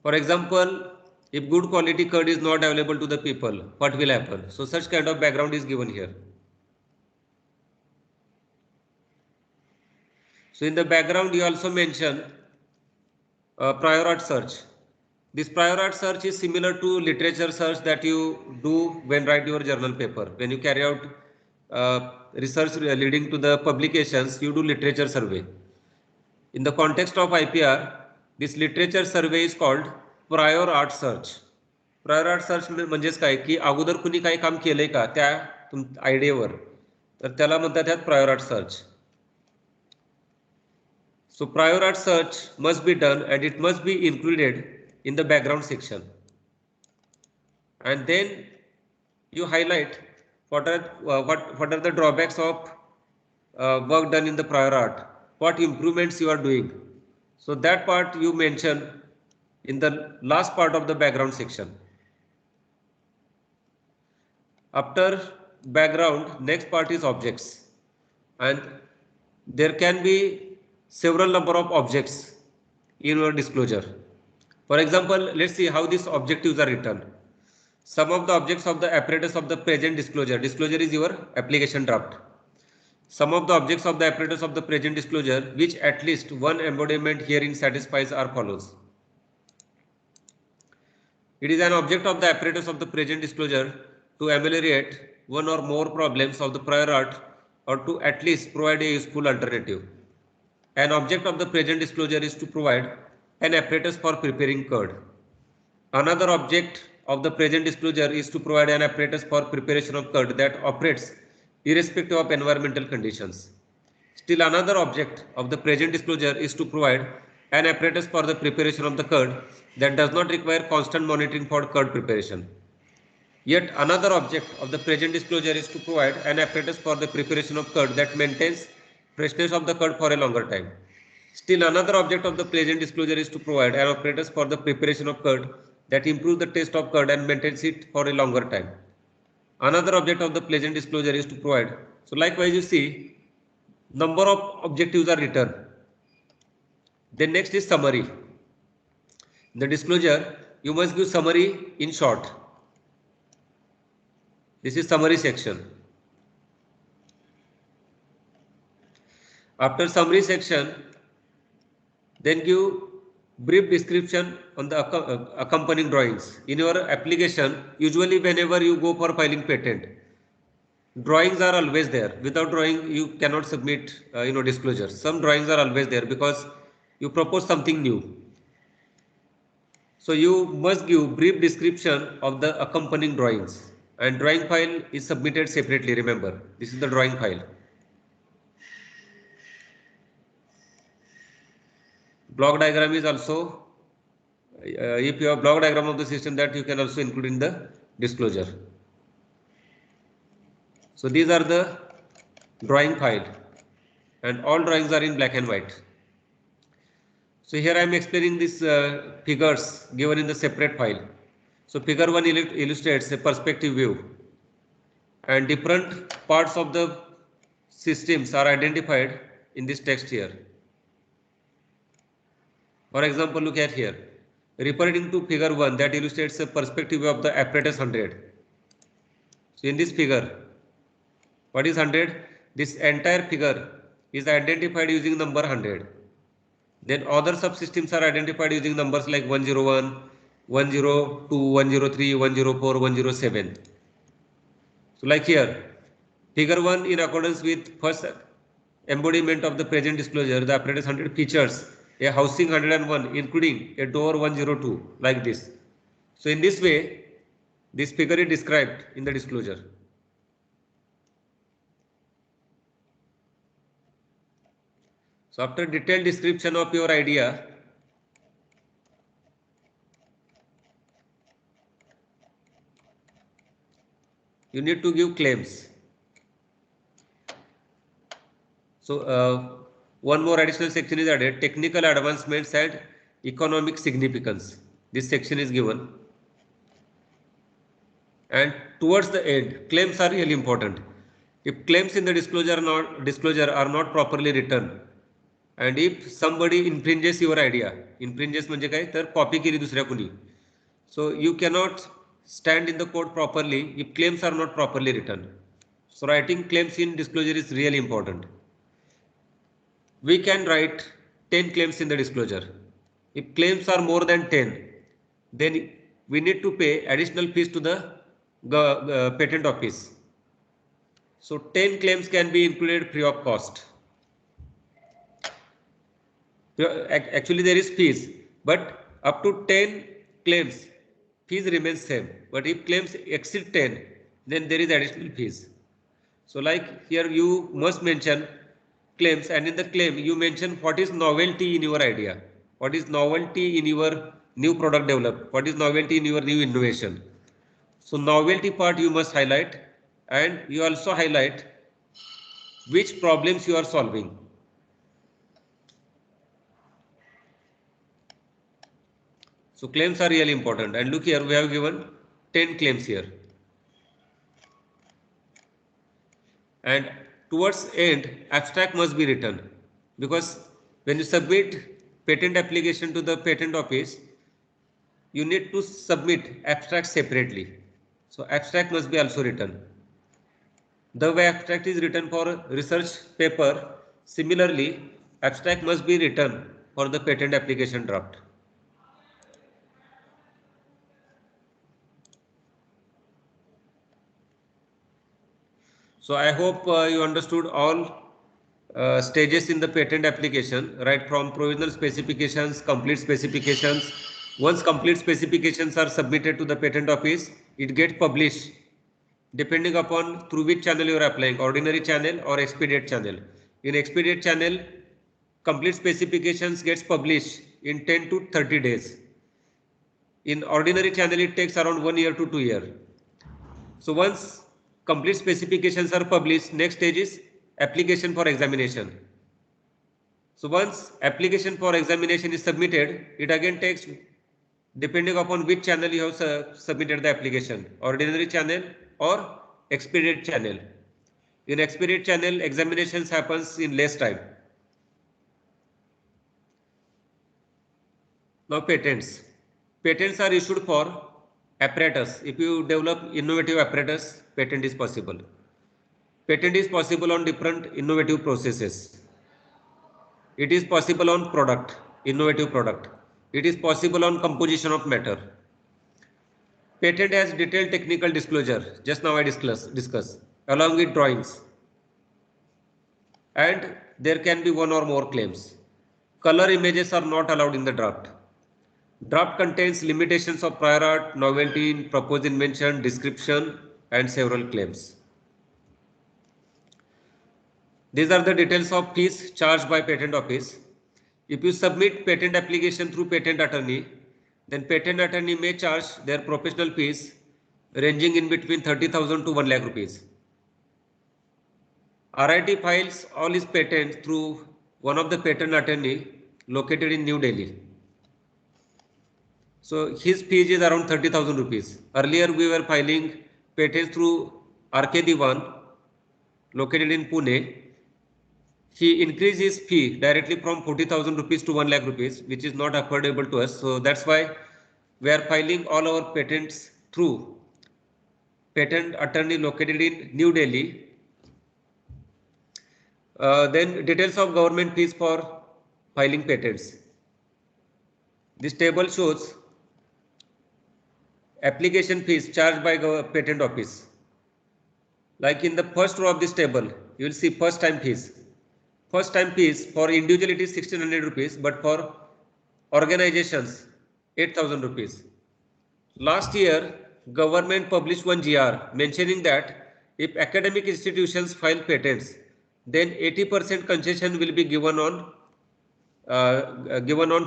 Speaker 1: For example, if good quality curd is not available to the people, what will happen? So such kind of background is given here. So in the background, you also mention prior art search. This prior art search is similar to literature search that you do when write your journal paper. When you carry out research leading to the publications, you do literature survey. In the context of IPR, this literature survey is called prior art search. Prior art search म्हणजेच काय की अगोदर कुणी काही काम केलंय का त्या आयडियावर, तर त्याला म्हणतात त्यात prior art search. So prior art search must be done and it must be included in the background section. And then you highlight what are the drawbacks of work done in the prior art, what improvements you are doing. So that part you mention in the last part of the background section. After background, next part is objects, and there can be several number of objects in your disclosure. For example, let's see how these objectives are written. Some of the objects of the apparatus of the present disclosure. Disclosure is your application draft. Some of the objects of the apparatus of the present disclosure which at least one embodiment herein satisfies are follows. It is an object of the apparatus of the present disclosure to ameliorate one or more problems of the prior art or to at least provide a useful alternative. An object of the present disclosure is to provide an apparatus for preparing curd. Another object of the present disclosure is to provide an apparatus for preparation of curd that operates irrespective of environmental conditions. Still another object of the present disclosure is to provide an apparatus for the preparation of the curd that does not require constant monitoring for curd preparation. Yet another object of the present disclosure is to provide an apparatus for the preparation of curd that maintains freshness of the curd for a longer time. Still another object of the present disclosure is to provide an apparatus for the preparation of curd that improves the taste of curd and maintains it for a longer time. Another object of the present disclosure is to provide. So likewise you see number of objectives are written. Then next is summary. In the disclosure you must give summary in short. This is summary section. After summary section, then give brief description on the accompanying drawings. In your application, usually whenever you go for filing patent, drawings are always there. Without drawing, you cannot submit disclosure. Some drawings are always there because you propose something new. So you must give brief description of the accompanying drawings, and drawing file is submitted separately. Remember, this is the drawing file. Block diagram is also, if you have block diagram of the system, that you can also include in the disclosure. So these are the drawing file, and all drawings are in black and white. So here I am explaining these figures given in the separate file. So figure 1 illustrates a perspective view, and different parts of the systems are identified in this text here. For example, look at here, referring to figure 1 that illustrates a perspective view of the apparatus 100. So in this figure, what is 100? This entire figure is identified using number 100. Then other subsystems are identified using numbers like 101, 102, 103, 104, 107. So like here, figure 1 in accordance with first embodiment of the present disclosure, the apparatus 100 features a housing 101 including a door 102 like this. So in this way, this figure is described in the disclosure. So after detailed description of your idea, you need to give claims. So one more additional section is added, technical advancements and economic significance. This section is given. And towards the end, claims are really important. If claims in the disclosure are not properly written, and if somebody infringes your idea, infringes म्हणजे काय तर copy केली दुसऱ्या कुणी, so you cannot stand in the court properly if claims are not properly written. So writing claims in disclosure is really important. We can write 10 claims in the disclosure. If claims are more than 10, then we need to pay additional fees to the patent office. So 10 claims can be included free of cost. Actually there is fees, but up to 10 claims, fees remains same. But if claims exceed 10, then there is additional fees. So like here you must mention claims, and in the claim you mention what is novelty in your idea, what is novelty in your new product developed, what is novelty in your new innovation. So novelty part you must highlight, and you also highlight which problems you are solving. So claims are really important, and look here, we have given 10 claims here. And towards end, abstract must be written, because when you submit patent application to the patent office, you need to submit abstract separately. So abstract must be also written. The way abstract is written for research paper, similarly, abstract must be written for the patent application draft. So I hope you understood all stages in the patent application, right from provisional specifications, complete specifications. Once complete specifications are submitted to the patent office, it gets published depending upon through which channel you are applying, ordinary channel or expedite channel. In expedite channel, complete specifications gets published in 10 to 30 days. In ordinary channel, it takes around 1 year to 2 years. So once complete specifications are published, next stage is application for examination. So once application for examination is submitted, it again takes, depending upon which channel you have submitted the application, ordinary channel or expedite channel. In expedite channel, examinations happens in less time. Now patents. Patents are issued for apparatus. If you develop innovative apparatus, patent is possible. Patent is possible on different innovative processes. It is possible on product, innovative product. It is possible on composition of matter. Patent has detailed technical disclosure, just now I discuss, along with drawings. And there can be one or more claims. Color images are not allowed in the draft. Draft contains limitations of prior art, novelty, proposed invention, description, and several claims. These are the details of fees charged by patent office. If you submit patent application through patent attorney, then patent attorney may charge their professional fees ranging in between 30,000 to 1 lakh rupees. RIT files all his patents through one of the patent attorney located in New Delhi. So his fees is around 30,000 rupees. Earlier we were filing patents through RK Diwan located in Pune. He increased his fee directly from 40,000 rupees to 1 lakh rupees, which is not affordable to us. So that's why we are filing all our patents through patent attorney located in New Delhi. Then details of government fees for filing patents. This table shows application fees charged by patent office. Like in the first row of this table, you will see first time fees. First time fees for individual it is 1600 rupees, but for organizations 8,000 rupees. Last year, government published one GR mentioning that if academic institutions file patents, then 80% concession will be given on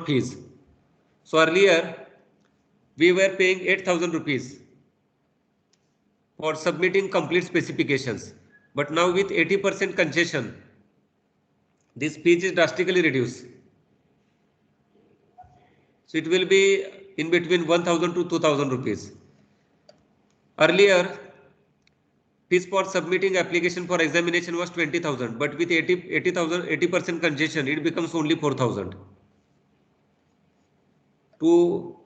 Speaker 1: fees. So earlier, we were paying 8,000 rupees for submitting complete specifications, but now with 80% concession, this fees is drastically reduced. So it will be in between 1,000 to 2,000 rupees. Earlier, fees for submitting application for examination was 20,000, but with 80% concession, it becomes only 4,000. To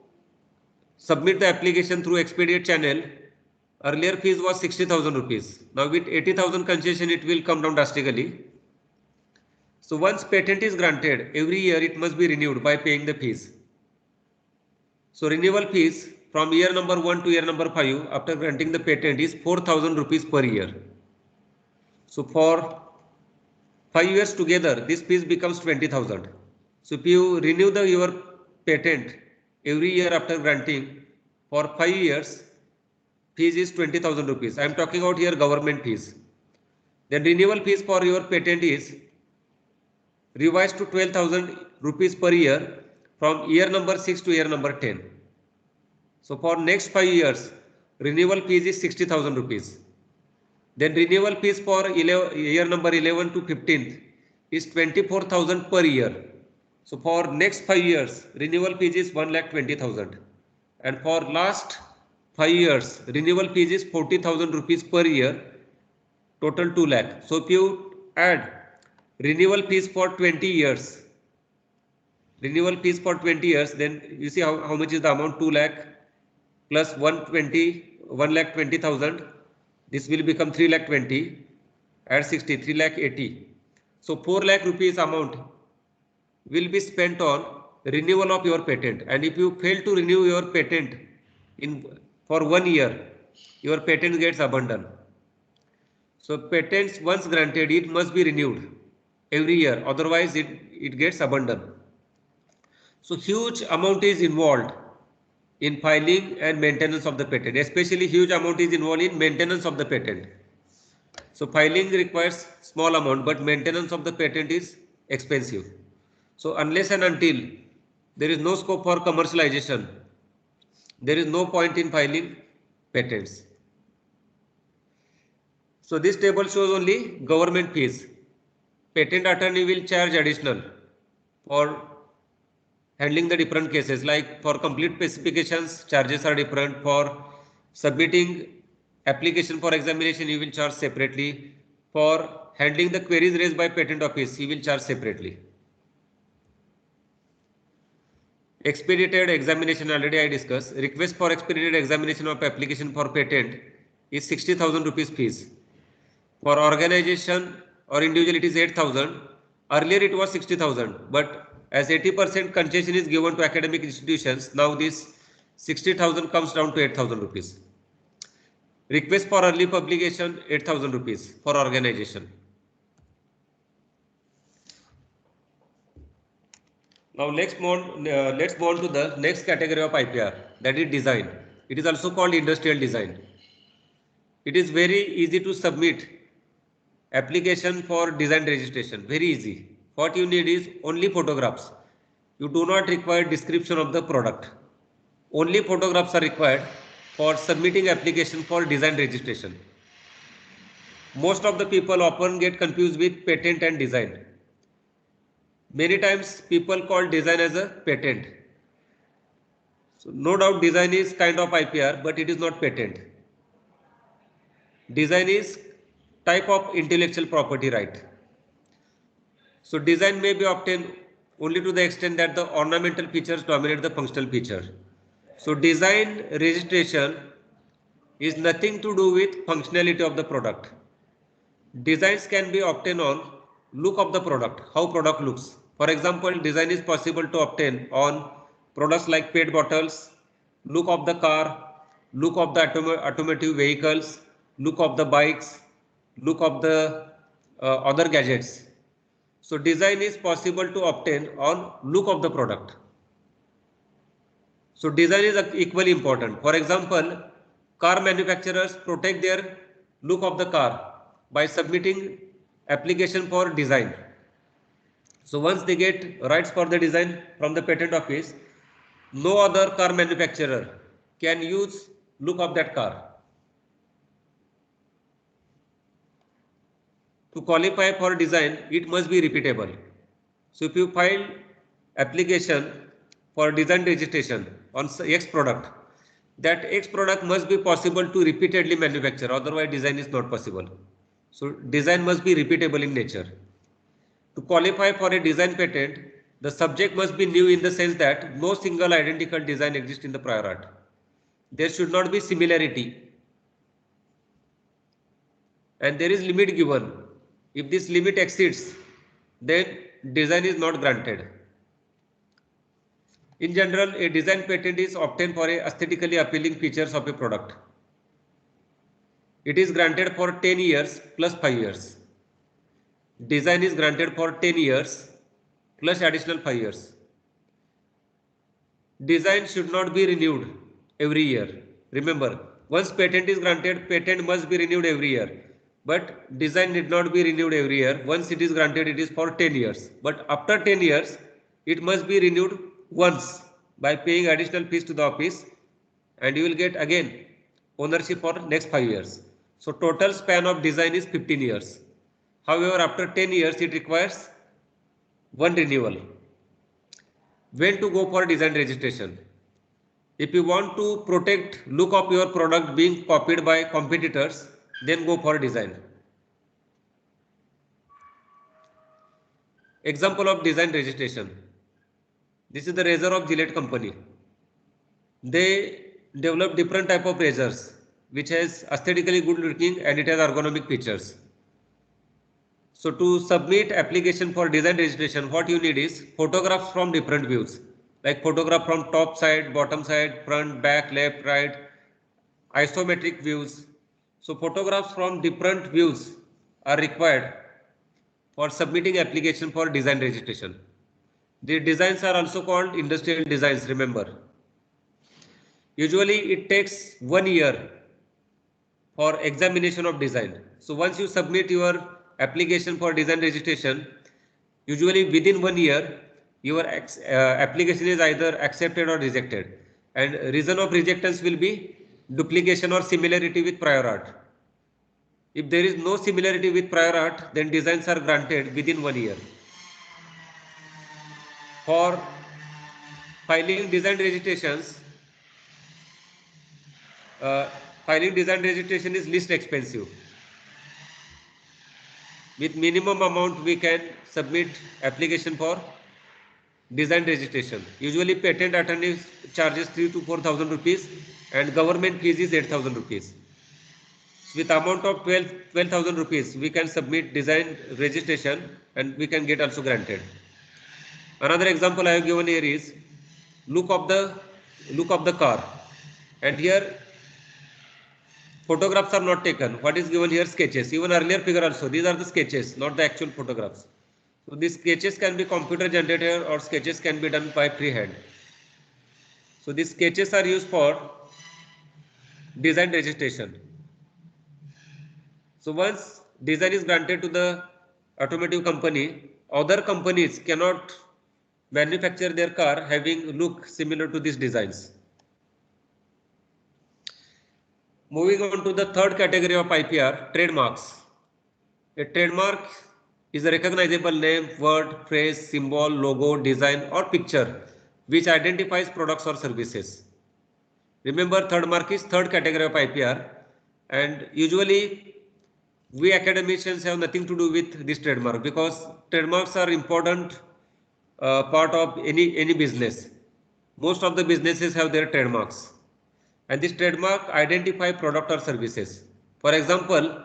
Speaker 1: submit the application through expedite channel, earlier fees was 60,000 rupees. Now with 80,000 concession, it will come down drastically. So once patent is granted, every year it must be renewed by paying the fees. So renewal fees from year number 1 to year number 5 after granting the patent is 4,000 rupees per year. So for 5 years together, this fees becomes 20,000. So if you renew your patent every year after granting for 5 years, fees is 20,000 rupees. I am talking about here government fees. Then renewal fees for your patent is revised to 12,000 rupees per year from year number 6 to year number 10. So for next 5 years, renewal fees is 60,000 rupees. Then renewal fees for year number 11 to 15th is 24,000 per year. So for next 5 years, renewal fees is 1,20,000. And for last 5 years, renewal fees is 40,000 rupees per year, total 2 lakh. So if you add renewal fees for 20 years, then you see how much is the amount, 2 lakh plus 1,20,000. This will become 3,20,000. Add 60, 3,80,000. So 4 lakh rupees amount will be spent on renewal of your patent. And if you fail to renew your patent for 1 year, your patent gets abandoned. So patents once granted, it must be renewed every year. Otherwise, it gets abandoned. So huge amount is involved in filing and maintenance of the patent. Especially huge amount is involved in maintenance of the patent. So filing requires small amount, but maintenance of the patent is expensive. So unless and until there is no scope for commercialization, there is no point in filing patents. So this table shows only government fees. Patent attorney will charge additional for handling the different cases, like for complete specifications, charges are different. For submitting application for examination, you will charge separately. For handling the queries raised by patent office, he will charge separately. Expedited examination, already I discussed. Request for expedited examination of application for patent is 60,000 rupees fees. For organization or individual, it is 8,000. Earlier it was 60,000, but as 80% concession is given to academic institutions, now this 60,000 comes down to 8,000 rupees. Request for early publication, 8,000 rupees for organization. Now let's move on to the next category of IPR, that is design. It is also called industrial design. It is very easy to submit application for design registration, very easy. What you need is only photographs. You do not require description of the product. Only photographs are required for submitting application for design registration. Most of the people often get confused with patent and design. Many times people call design as a patent. So no doubt design is kind of IPR, but it is not patent. Design is type of intellectual property right. So design may be obtained only to the extent that the ornamental features dominate the functional feature. So design registration is nothing to do with functionality of the product. Designs can be obtained on look of the product, how product looks. For example, design is possible to obtain on products like PET bottles, look of the car, look of the automotive vehicles, look of the bikes, look of the other gadgets. So design is possible to obtain on look of the product. So design is equally important. For example, car manufacturers protect their look of the car by submitting application for design. So once they get rights for the design from the patent office, no other car manufacturer can use look of that car. To qualify for design, it must be repeatable. So if you file application for design registration on X product, that X product must be possible to repeatedly manufacture, otherwise design is not possible. So design must be repeatable in nature. To qualify for a design patent, the subject must be new in the sense that no single identical design exists in the prior art. There should not be similarity, and there is limit given. If this limit exceeds, then design is not granted. In general, a design patent is obtained for aesthetically appealing features of a product. It is granted for 10 years plus 5 years. Design is granted for 10 years plus additional 5 years. Design should not be renewed every year. Remember, once patent is granted, patent must be renewed every year. But design need not be renewed every year. Once it is granted, it is for 10 years. But after 10 years, it must be renewed once by paying additional fees to the office, and you will get again ownership for next 5 years. So total span of design is 15 years. However, after 10 years, it requires one renewal. When to go for design registration? If you want to protect look of your product being copied by competitors, then go for design. Example of design registration. This is the razor of Gillette company. They develop different type of razors which has aesthetically good looking and it has ergonomic features. So to submit application for design registration, what you need is photographs from different views, like photograph from top side, bottom side, front, back, left, right, isometric views. So photographs from different views are required for submitting application for design registration. The designs are also called industrial designs, remember. Usually it takes 1 year for examination of design. So once you submit your application for design registration, usually within 1 year, your application is either accepted or rejected. And reason of rejectance will be duplication or similarity with prior art. If there is no similarity with prior art, then designs are granted within 1 year. For filing design registrations, filing design registration is least expensive. With minimum amount, we can submit application for design registration. Usually, patent attorney charges 3,000 to 4,000 rupees, and government fees is 8,000 rupees. With amount of 12,000 rupees, we can submit design registration, and we can get also granted. Another example I have given here is look of the car, and here photographs are not taken. What is given here? Sketches. Even earlier figure also, these are the sketches, not the actual photographs. So these sketches can be computer generated or sketches can be done by freehand. So these sketches are used for design registration. So once design is granted to the automotive company, other companies cannot manufacture their car having look similar to these designs. Moving on to the third category of IPR, trademarks. A trademark is a recognizable name, word, phrase, symbol, logo, design or picture which identifies products or services. Remember, third mark is third category of IPR, and usually we academicians have nothing to do with this trademark because trademarks are important part of any business. Most of the businesses have their trademarks, and this trademark identify product or services. For example,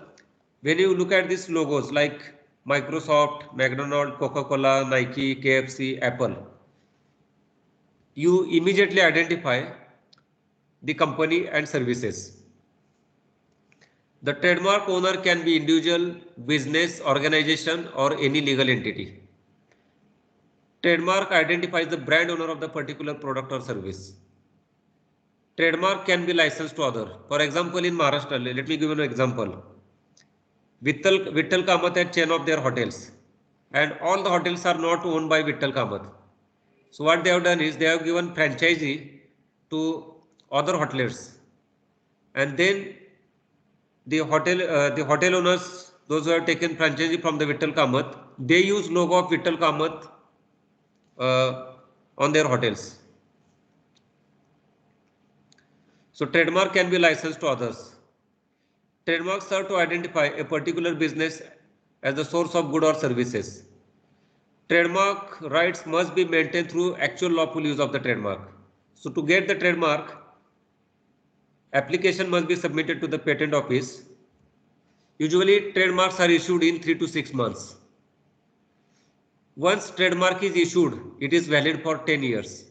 Speaker 1: when you look at these logos like Microsoft, McDonald's, Coca-Cola, Nike, KFC, Apple, you immediately identify the company and services. The trademark owner can be individual, business, organization or any legal entity. Trademark identifies the brand owner of the particular product or service. Trademark can be licensed to other. For example, in Maharashtra, let me give you an example. Vittal Kamath had chain of their hotels, and all the hotels are not owned by Vittal Kamath. So what they have done is they have given franchisee to other hoteliers, and then the hotel owners those who have taken franchisee from the Vittal Kamath, they use logo of Vittal Kamath on their hotels. So trademark can be licensed to others. Trademarks serve to identify a particular business as the source of good or services. Trademark rights must be maintained through actual lawful use of the trademark. So to get the trademark, application must be submitted to the patent office. Usually trademarks are issued in 3 to 6 months. Once trademark is issued, it is valid for 10 years.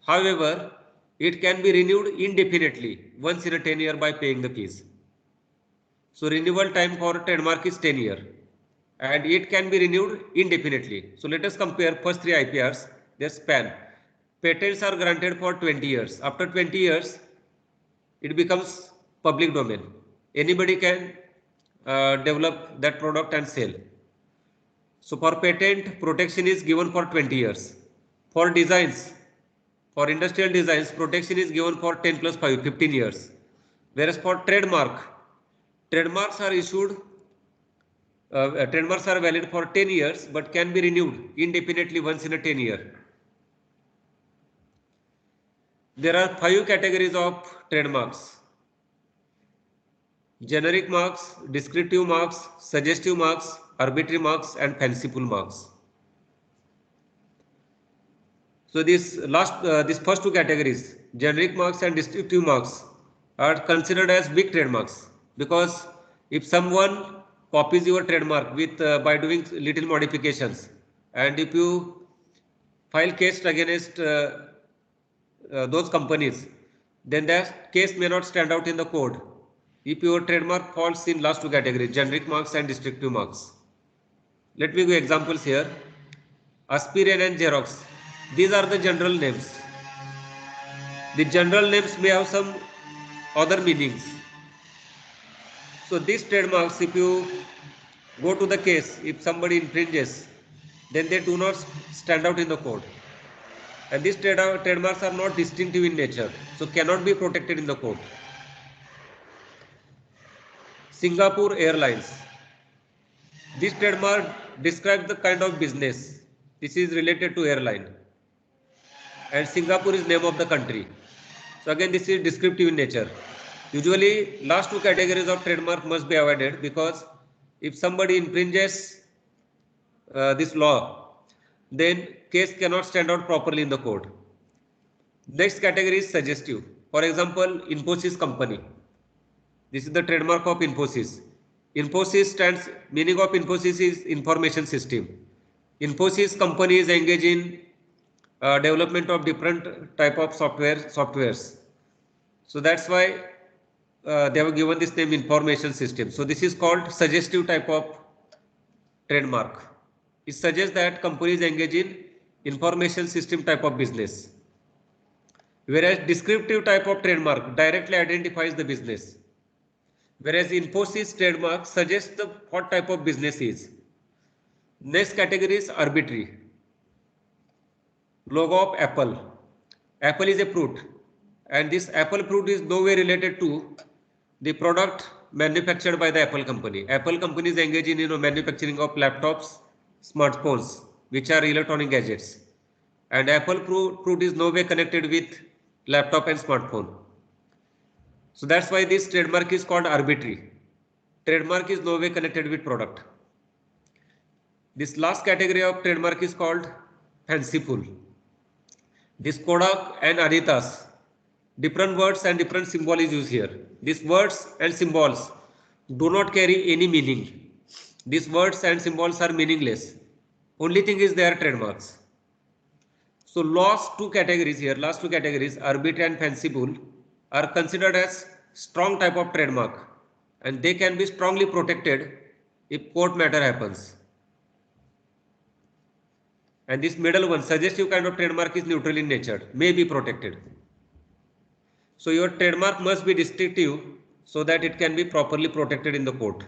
Speaker 1: However, it can be renewed indefinitely once in a 10 year by paying the fees. So renewal time for trademark is 10 year and it can be renewed indefinitely. So let us compare first 3 IPRs, their span. Patents are granted for 20 years. After 20 years, it becomes public domain. Anybody can develop that product and sell. So for patent, protection is given for 20 years. For designs, for industrial designs, protection is given for 10 plus 5, 15 years. Whereas for trademarks are issued, trademarks are valid for 10 years but can be renewed indefinitely once in a 10 year. There are 5 categories of trademarks: generic marks, descriptive marks, suggestive marks, arbitrary marks, and fanciful marks. So these first 2 categories, generic marks and descriptive marks, are considered as big trademarks, because if someone copies your trademark with by doing little modifications, and if you file case against those companies, then that case may not stand out in the court if your trademark falls in last 2 categories, generic marks and descriptive marks. Let me give examples here. Aspirin and Xerox, these are the general names. The general names may have some other meanings. So these trademarks, if you go to the case, if somebody infringes, then they do not stand out in the court. And these trademarks are not distinctive in nature, so cannot be protected in the court. Singapore Airlines. This trademark describes the kind of business. This is related to airline. And Singapore is name of the country. So again, this is descriptive in nature. Usually, last 2 categories of trademark must be avoided, because if somebody infringes this law, then case cannot stand out properly in the court. Next category is suggestive. For example, Infosys company. This is the trademark of Infosys. Meaning of Infosys is information system. Infosys company is engaged in development of different type of softwares. So that's why they have given this name information system. So this is called suggestive type of trademark. It suggests that companies engage in information system type of business. Whereas descriptive type of trademark directly identifies the business. Whereas Infosys trademark suggests what type of business is. Next category is arbitrary. Logo of Apple. Apple is a fruit, and this apple fruit is no way related to the product manufactured by the Apple company. Apple company is engaged in manufacturing of laptops, smartphones, which are electronic gadgets, and apple fruit is no way connected with laptop and smartphone. So that's why this trademark is called arbitrary. Trademark is no way connected with product. This last category of trademark is called fanciful. This Kodak and Adidas, different words and different symbol is used here. These words and symbols do not carry any meaning. These words and symbols are meaningless. Only thing is they are trademarks. So last 2 categories, arbitrary and fanciful, are considered as strong type of trademark, and they can be strongly protected if court matter happens. And this middle one, suggestive kind of trademark, is neutral in nature, may be protected. So your trademark must be distinctive so that it can be properly protected in the court.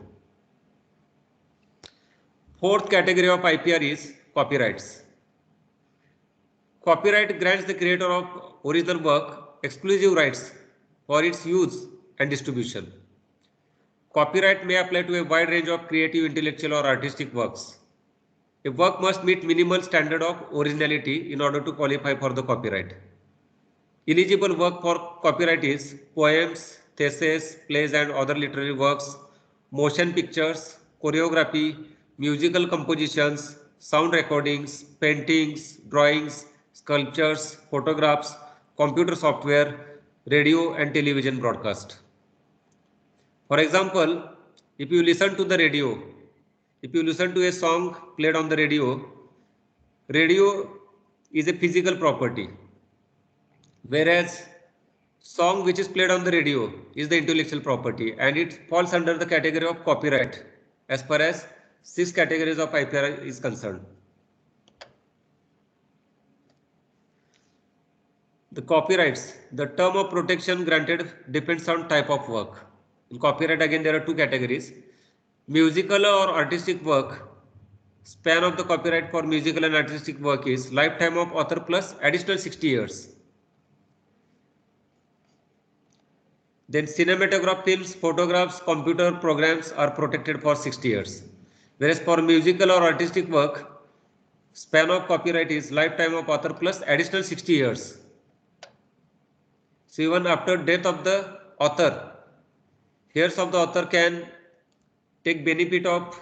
Speaker 1: Fourth category of IPR is copyrights. Copyright grants the creator of original work exclusive rights for its use and distribution. Copyright may apply to a wide range of creative, intellectual or artistic works. A work must meet minimal standard of originality in order to qualify for the copyright. Eligible work for copyright is poems, theses, plays and other literary works, motion pictures, choreography, musical compositions, sound recordings, paintings, drawings, sculptures, photographs, computer software, radio and television broadcast. For example, if you listen to the radio, if you listen to a song played on the radio, radio is a physical property, whereas song which is played on the radio is the intellectual property, and it falls under the category of copyright as far as 6 categories of IPR is concerned. The copyrights, the term of protection granted depends on type of work. In copyright, again, there are 2 categories. Musical or artistic work, span of the copyright for musical and artistic work is lifetime of author plus additional 60 years. Then cinematograph films, photographs, computer programs are protected for 60 years. Whereas for musical or artistic work, span of copyright is lifetime of author plus additional 60 years. So even after death of the author, heirs of the author can take benefit of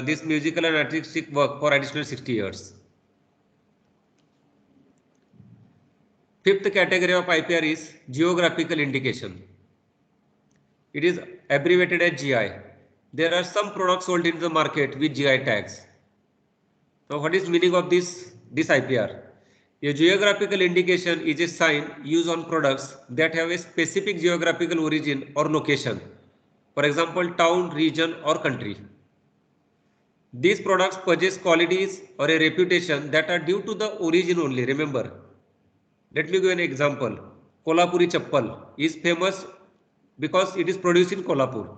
Speaker 1: this musical and artistic work for additional 60 years. Fifth category of IPR is geographical indication. It is abbreviated as GI. There are some products sold in the market with GI tags. Now, what is meaning of this IPR? A geographical indication is a sign used on products that have a specific geographical origin or location. For example, town, region or country. These products possess qualities or a reputation that are due to the origin only. Remember, let me give an example. Kolhapuri chappal is famous because it is produced in Kolhapur.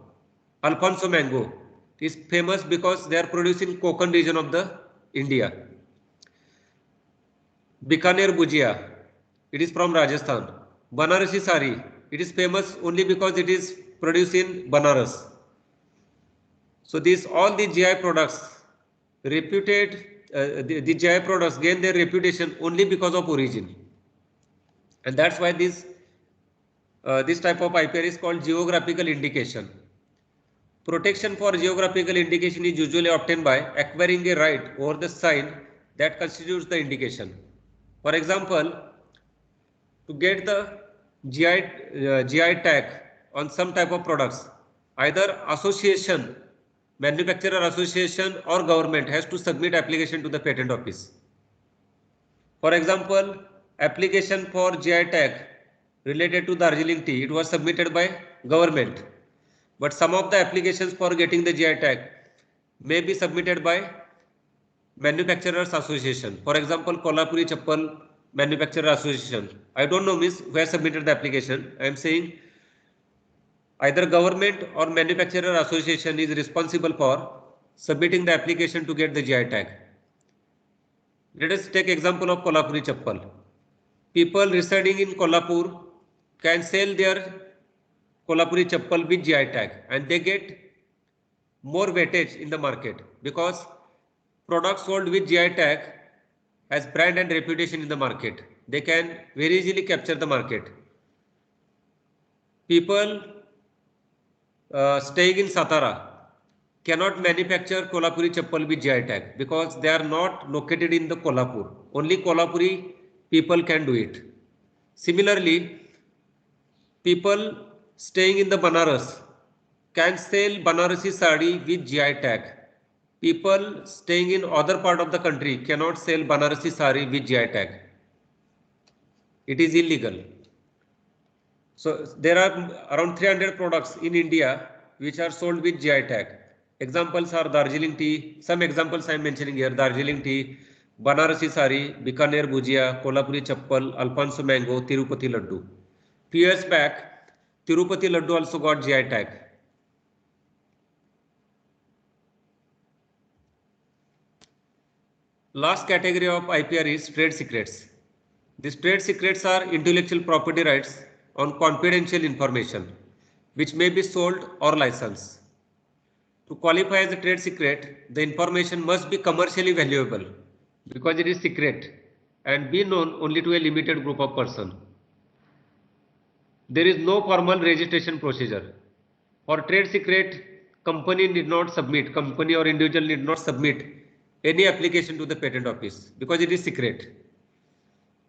Speaker 1: Alfonso mango is famous because they are produced in Konkan region of the India. Bikaner bhujia, it is from Rajasthan. Banarasi sari, it is famous only because it is produced in Banaras. So all the GI products reputed, the GI products gain their reputation only because of origin, and that's why this type of IPR is called geographical indication. Protection for geographical indication is usually obtained by acquiring a right over the sign that constitutes the indication. For example, to get the GI tag on some type of products, either association, manufacturer association or government has to submit application to the patent office. For example, application for GI tag related to Darjeeling tea, it was submitted by government, but some of the applications for getting the GI tag may be submitted by manufacturers association. For example, Kolhapuri chappal manufacturer association. I don't know who has submitted the application. I am saying either government or manufacturer association is responsible for submitting the application to get the GI tag. Let us take example of Kolhapuri chappal. People residing in Kolhapur can sell their Kolhapuri chappal with GI tag, and they get more weightage in the market because products sold with GI tag has brand and reputation in the market. They can very easily capture the market. People staying in Satara cannot manufacture Kolhapuri chappal with GI tag because they are not located in the Kolhapur. Only Kolhapuri people can do it. Similarly, people staying in the Banaras can sell Banarasi sari with GI tag. People staying in other part of the country cannot sell Banarasi sari with GI tag. It is illegal. So there are around 300 products in India which are sold with GI tag. Examples are Darjeeling tea. Some examples I am mentioning here: Darjeeling tea, Banarasi sari, Bikaner bhujia, Kolhapuri chappal, Alfonso mango, Tirupati laddu. Few years back, Tirupati laddu also got GI tag. Last category of IPR is trade secrets. These trade secrets are intellectual property rights on confidential information which may be sold or licensed. To qualify as a trade secret, the information must be commercially valuable because it is secret and be known only to a limited group of persons. There is no formal registration procedure. For trade secret, company or individual need not submit any application to the patent office because it is secret.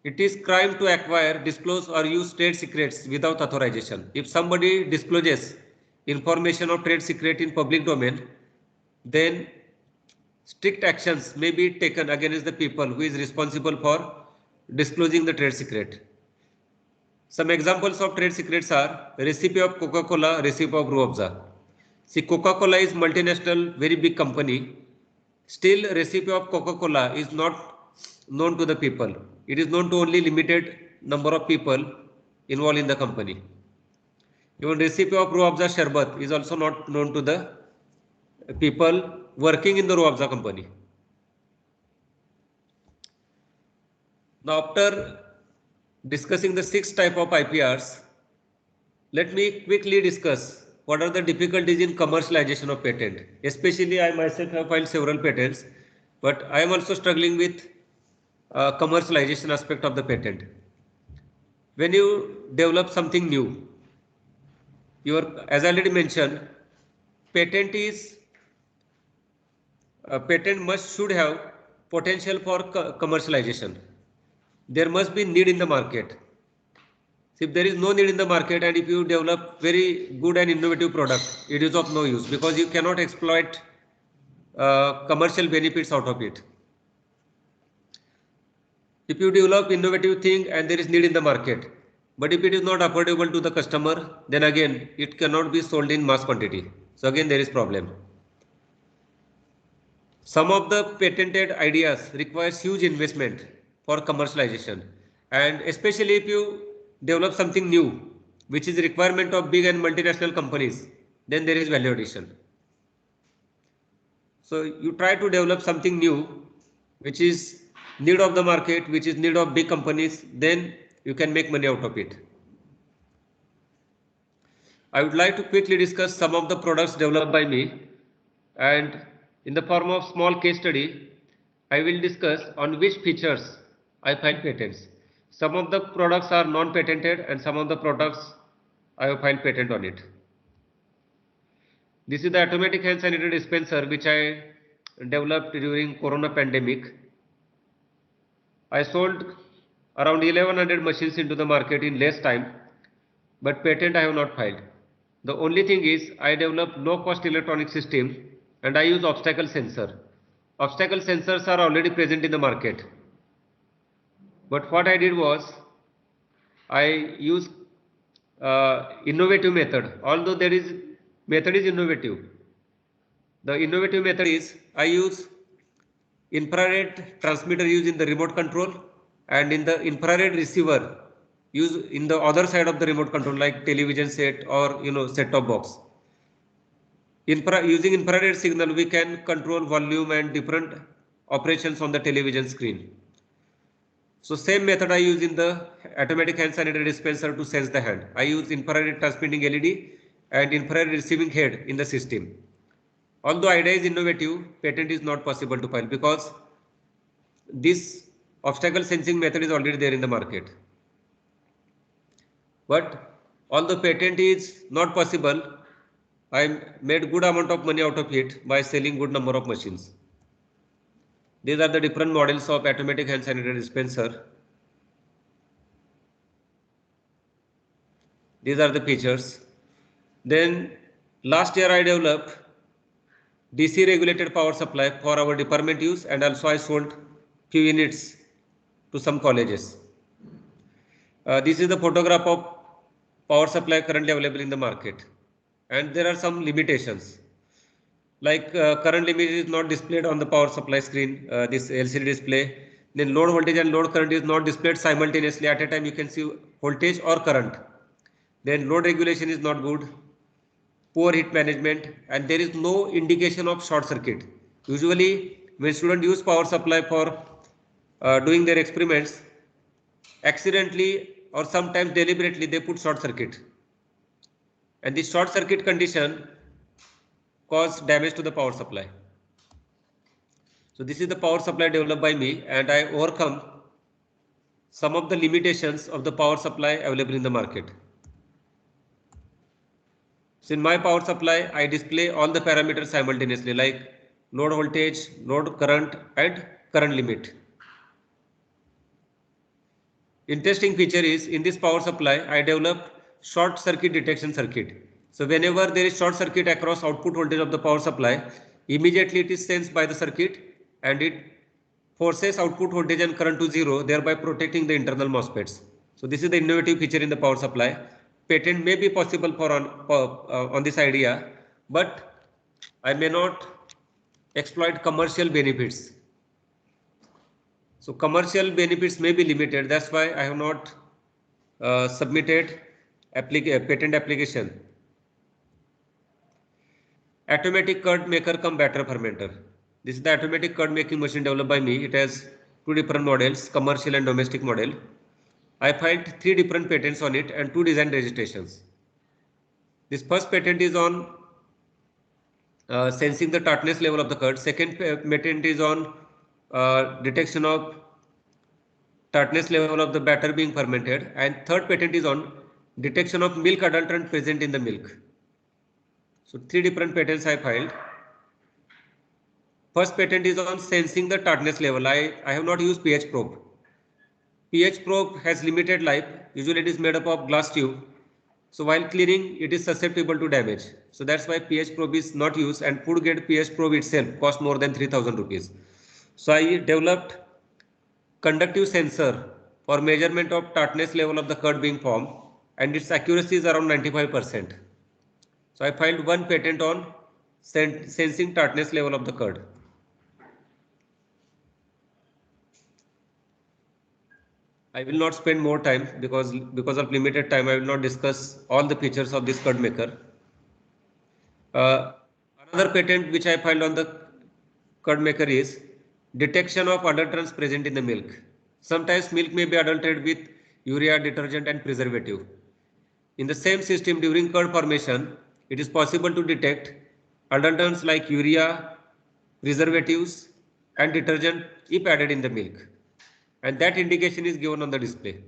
Speaker 1: It is crime to acquire, disclose or use trade secrets without authorization. If somebody discloses information of trade secret in public domain, then strict actions may be taken against the people who is responsible for disclosing the trade secret. Some examples of trade secrets are recipe of Coca-Cola, recipe of Ruabza. See, Coca-Cola is multinational, very big company. Still, recipe of Coca-Cola is not known to the people. It is known to only limited number of people involved in the company. Even recipe of Ruabza Sharbat is also not known to the people working in the Ruabza company. Now, after discussing the 6 type of IPRs, let me quickly discuss what are the difficulties in commercialization of patent. Especially, I myself have filed several patents, but I am also struggling with commercialization aspect of the patent. When you develop something new, as I already mentioned, patent should have potential for commercialization. There must be need in the market. If there is no need in the market and if you develop very good and innovative product, it is of no use because you cannot exploit commercial benefits out of it. If you develop innovative thing and there is need in the market, but if it is not affordable to the customer, then again it cannot be sold in mass quantity. So again there is problem. Some of the patented ideas requires huge investment for commercialization, and especially if you develop something new which is a requirement of big and multinational companies, then there is value addition. So you try to develop something new which is need of the market, which is need of big companies, then you can make money out of it. I would like to quickly discuss some of the products developed by me, and in the form of small case study, I will discuss on which features I filed patents. Some of the products are non-patented and some of the products I have filed patent on it. This is the automatic hand sanitizer dispenser which I developed during Corona pandemic. I sold around 1100 machines into the market in less time, but patent I have not filed. The only thing is I developed low cost electronic system and I use obstacle sensor. Obstacle sensors are already present in the market. But what I did was I use innovative method. Although method is innovative. The innovative method is I use infrared transmitter used in the remote control and in the infrared receiver used in the other side of the remote control like television set or set-top box. Using infrared signal we can control volume and different operations on the television screen. So same method I use in the automatic hand sanitizer dispenser to sense the hand. I use infrared transmitting LED and infrared receiving head in the system. Although idea is innovative, patent is not possible to file because this obstacle sensing method is already there in the market. But although patent is not possible, I made good amount of money out of it by selling good number of machines. These are the different models of automatic hand sanitizer dispenser. These are the features. Then last year I developed DC regulated power supply for our department use, and also I sold few units to some colleges. This is the photograph of power supply currently available in the market, and there are some limitations. Like current limit is not displayed on the power supply screen, this LCD display. Then load voltage and load current is not displayed simultaneously. At a time you can see voltage or current. Then load regulation is not good. Poor heat management, and there is no indication of short circuit. Usually when students use power supply for doing their experiments, accidentally or sometimes deliberately they put short circuit. and the short circuit condition cause damage to the power supply. So this is the power supply developed by me, and I overcome some of the limitations of the power supply available in the market. So in my power supply, I display all the parameters simultaneously, like load voltage, load current, and current limit. Interesting feature is in this power supply, I developed short circuit detection circuit. So whenever there is short circuit across output voltage of the power supply, immediately it is sensed by the circuit and it forces output voltage and current to zero, thereby protecting the internal MOSFETs. So this is the innovative feature in the power supply. Patent may be possible on this idea, but I may not exploit commercial benefits. So commercial benefits may be limited. That's why I have not submitted patent application. Automatic curd maker cum batter fermenter. This is the automatic curd making machine developed by me. It has two different models, commercial and domestic model. I filed 3 different patents on it and 2 design registrations. This first patent is on sensing the tartness level of the curd. Second patent is on detection of tartness level of the batter being fermented, and third patent is on detection of milk adulterant present in the milk. So 3 different patents I filed. First patent is on sensing the tartness level. I have not used pH probe. pH probe has limited life. Usually it is made up of glass tube. So while cleaning, it is susceptible to damage. So that's why pH probe is not used, and food grade pH probe itself cost more than 3,000 rupees. So I developed conductive sensor for measurement of tartness level of the curd being formed, and its accuracy is around 95%. So I filed 1 patent on sensing tartness level of the curd. I will not spend more time because of limited time. I will not discuss all the features of this curd maker. Another patent which I filed on the curd maker is detection of adulterants present in the milk. Sometimes milk may be adulterated with urea, detergent, and preservative. In the same system, during curd formation, it is possible to detect adulterants like urea, preservatives, and detergent if added in the milk. And that indication is given on the display.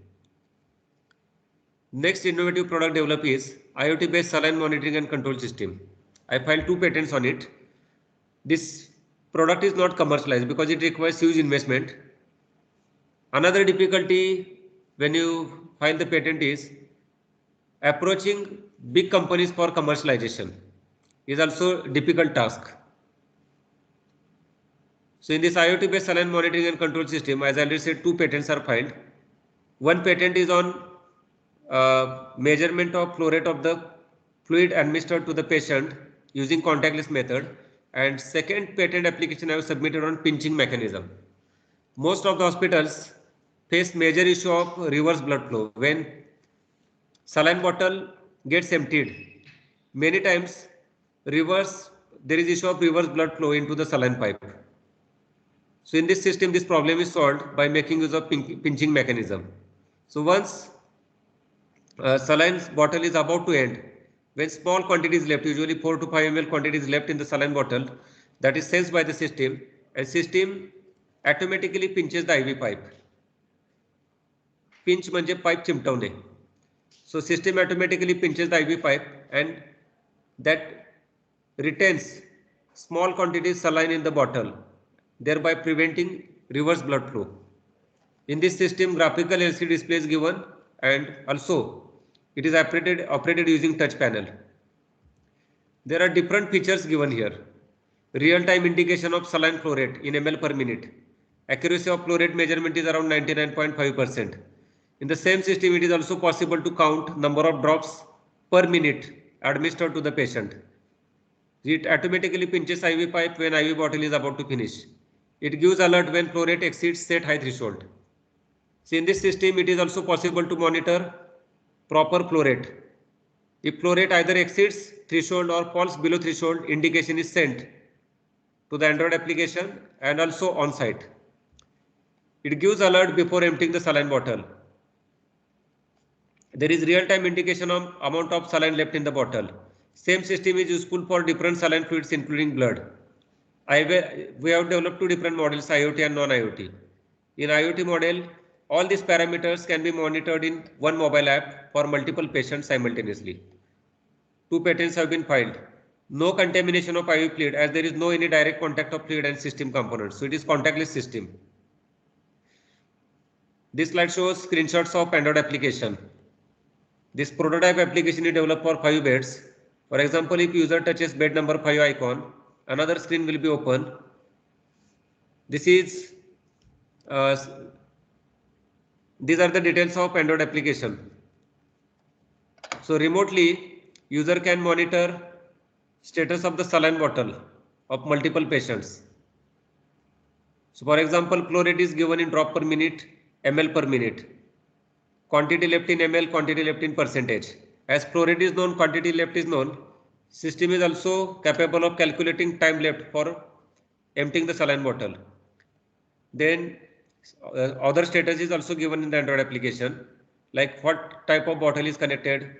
Speaker 1: Next innovative product developed is IoT-based saline monitoring and control system. I filed 2 patents on it. This product is not commercialized because it requires huge investment. Another difficulty when you file the patent is approaching big companies for commercialization is also a difficult task. So in this IoT-based saline monitoring and control system, as I already said, 2 patents are filed. 1 patent is on measurement of flow rate of the fluid administered to the patient using contactless method, and second patent application I have submitted on pinching mechanism. Most of the hospitals face major issue of reverse blood flow. When saline bottle gets emptied, many times there is issue of reverse blood flow into the saline pipe. So in this system, this problem is solved by making use of pinching mechanism. So once saline bottle is about to end, when small quantity is left, usually 4 to 5 ml quantity is left in the saline bottle, that is sensed by the system, and system automatically pinches the IV pipe. Pinch म्हणजे pipe चिमटवणे. So system automatically pinches the IV pipe and that retains small quantities saline in the bottle, thereby preventing reverse blood flow. In this system, graphical LCD display is given, and also it is operated using touch panel. There are different features given here. Real-time indication of saline flow rate in ml per minute. Accuracy of flow rate measurement is around 99.5%. In the same system, it is also possible to count number of drops per minute administered to the patient. It automatically pinches IV pipe when IV bottle is about to finish. It gives alert when flow rate exceeds set high threshold. So in this system, it is also possible to monitor proper flow rate. If flow rate either exceeds threshold or falls below threshold, indication is sent to the Android application and also on site. It gives alert before emptying the saline bottle.
Speaker 2: There is real-time indication of amount of saline left in the bottle. Same system is useful for different saline fluids including blood. We have developed two different models, IoT and non-IoT. In IoT model, all these parameters can be monitored in one mobile app for multiple patients simultaneously. 2 patents have been filed. No contamination of IV fluid as there is no any direct contact of fluid and system components. So it is contactless system. This slide shows screenshots of Android application. This prototype application is developed for 5 beds. For example, if user touches bed number 5 icon, another screen will be open. This is these are the details of Android application. So remotely, user can monitor status of the saline bottle of multiple patients. So for example, flow rate is given in drop per minute, ml per minute. Quantity left in ml, quantity left in percentage. As flow rate is known, quantity left is known. System is also capable of calculating time left for emptying the saline bottle. Then other status is also given in the Android application, like what type of bottle is connected,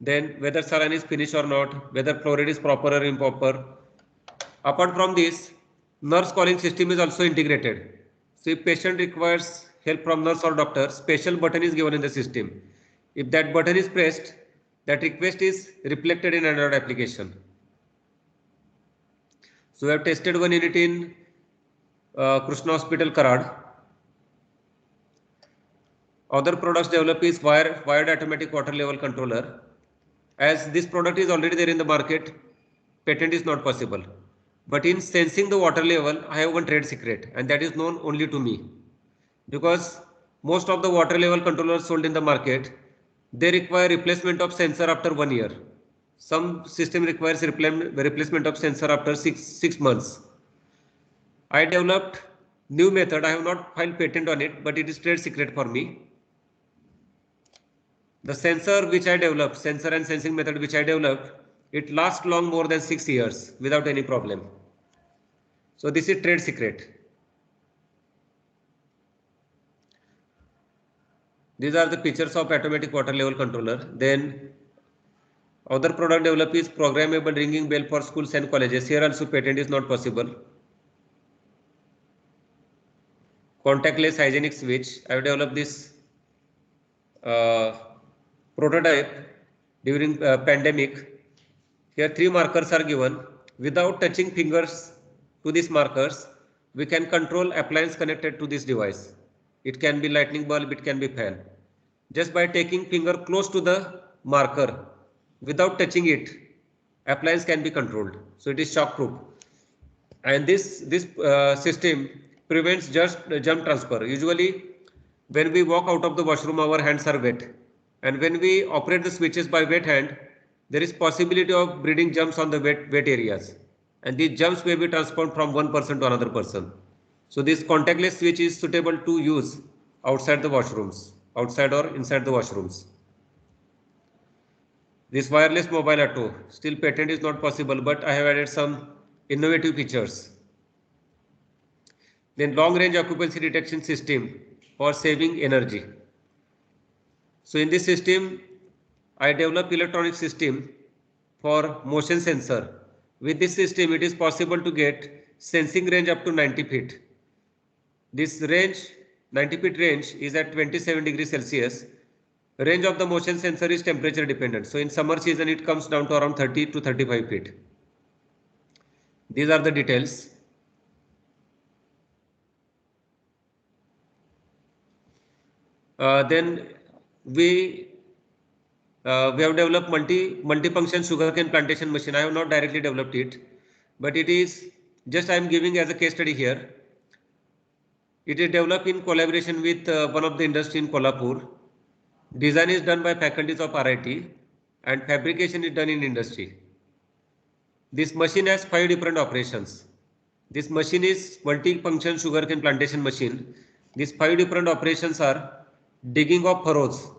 Speaker 2: then whether saline is finished or not, whether flow rate is proper or improper. Apart from this, nurse calling system is also integrated. So if patient requires help from nurse or doctor, special button is given in the system. If that button is pressed, that request is reflected in Android application. So we have tested one unit in Krishna Hospital, Karad. Other products developed is wired automatic water level controller. As this product is already there in the market, patent is not possible. But in sensing the water level, I have one trade secret, and that is known only to me. Because most of the water level controllers sold in the market, they require replacement of sensor after 1 year. Some system requires replacement of sensor after six months. I developed new method. I have not filed patent on it, but it is trade secret for me. The sensor which I developed, sensor and sensing method which I developed, it lasts long more than 6 years without any problem. So this is trade secret. These are the pictures of automatic water level controller. Then other product developed is programmable ringing bell for schools and colleges. Here also patent is not possible. Contactless hygienic switch. I have developed this prototype during pandemic. Here 3 markers are given. Without touching fingers to these markers, we can control appliance connected to this device. It can be lightning bulb, it can be fan. Just by taking finger close to the marker, without touching it, appliance can be controlled. So it is shock proof. And this system prevents just germ transfer. Usually, when we walk out of the washroom, our hands are wet. And when we operate the switches by wet hand, there is possibility of breeding germs on the wet areas. And these germs may be transferred from one person to another person. So this contactless switch is suitable to use outside the washrooms, outside or inside the washrooms. This wireless mobile auto, still patent is not possible, but I have added some innovative features. Then long range occupancy detection system for saving energy. So in this system, I developed electronic system for motion sensor. With this system, it is possible to get sensing range up to 90 feet. This range, 90 feet range, is at 27 degrees Celsius. Range of the motion sensor is temperature dependent. So in summer season, it comes down to around 30 to 35 feet. These are the details. Then we have developed multi-function sugarcane plantation machine. I have not directly developed it, but it is just I am giving as a case study here. It is developed in collaboration with one of the industry in Kolhapur. Design is done by faculties of RIT and fabrication is done in industry. This machine has 5 different operations. This machine is multi-function sugarcane plantation machine. These 5 different operations are digging of furrows,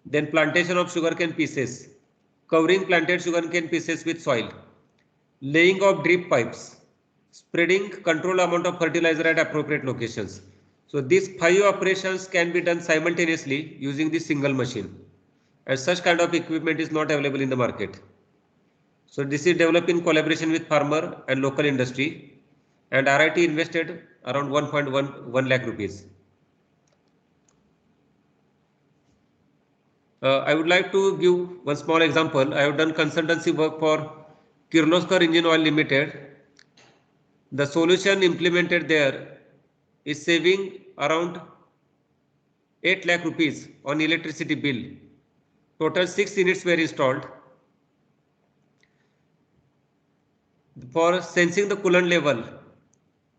Speaker 2: then plantation of sugarcane pieces, covering planted sugarcane pieces with soil, laying of drip pipes, spreading controlled amount of fertilizer at appropriate locations. So these 5 operations can be done simultaneously using this single machine. and such kind of equipment is not available in the market. So this is developed in collaboration with farmer and local industry, and RIT invested around 1.1 lakh rupees. I would like to give one small example. I have done consultancy work for Kirloskar Engine Oil Limited. The solution implemented there is saving around 8 lakh rupees on electricity bill. Total 6 units were installed. For sensing the coolant level,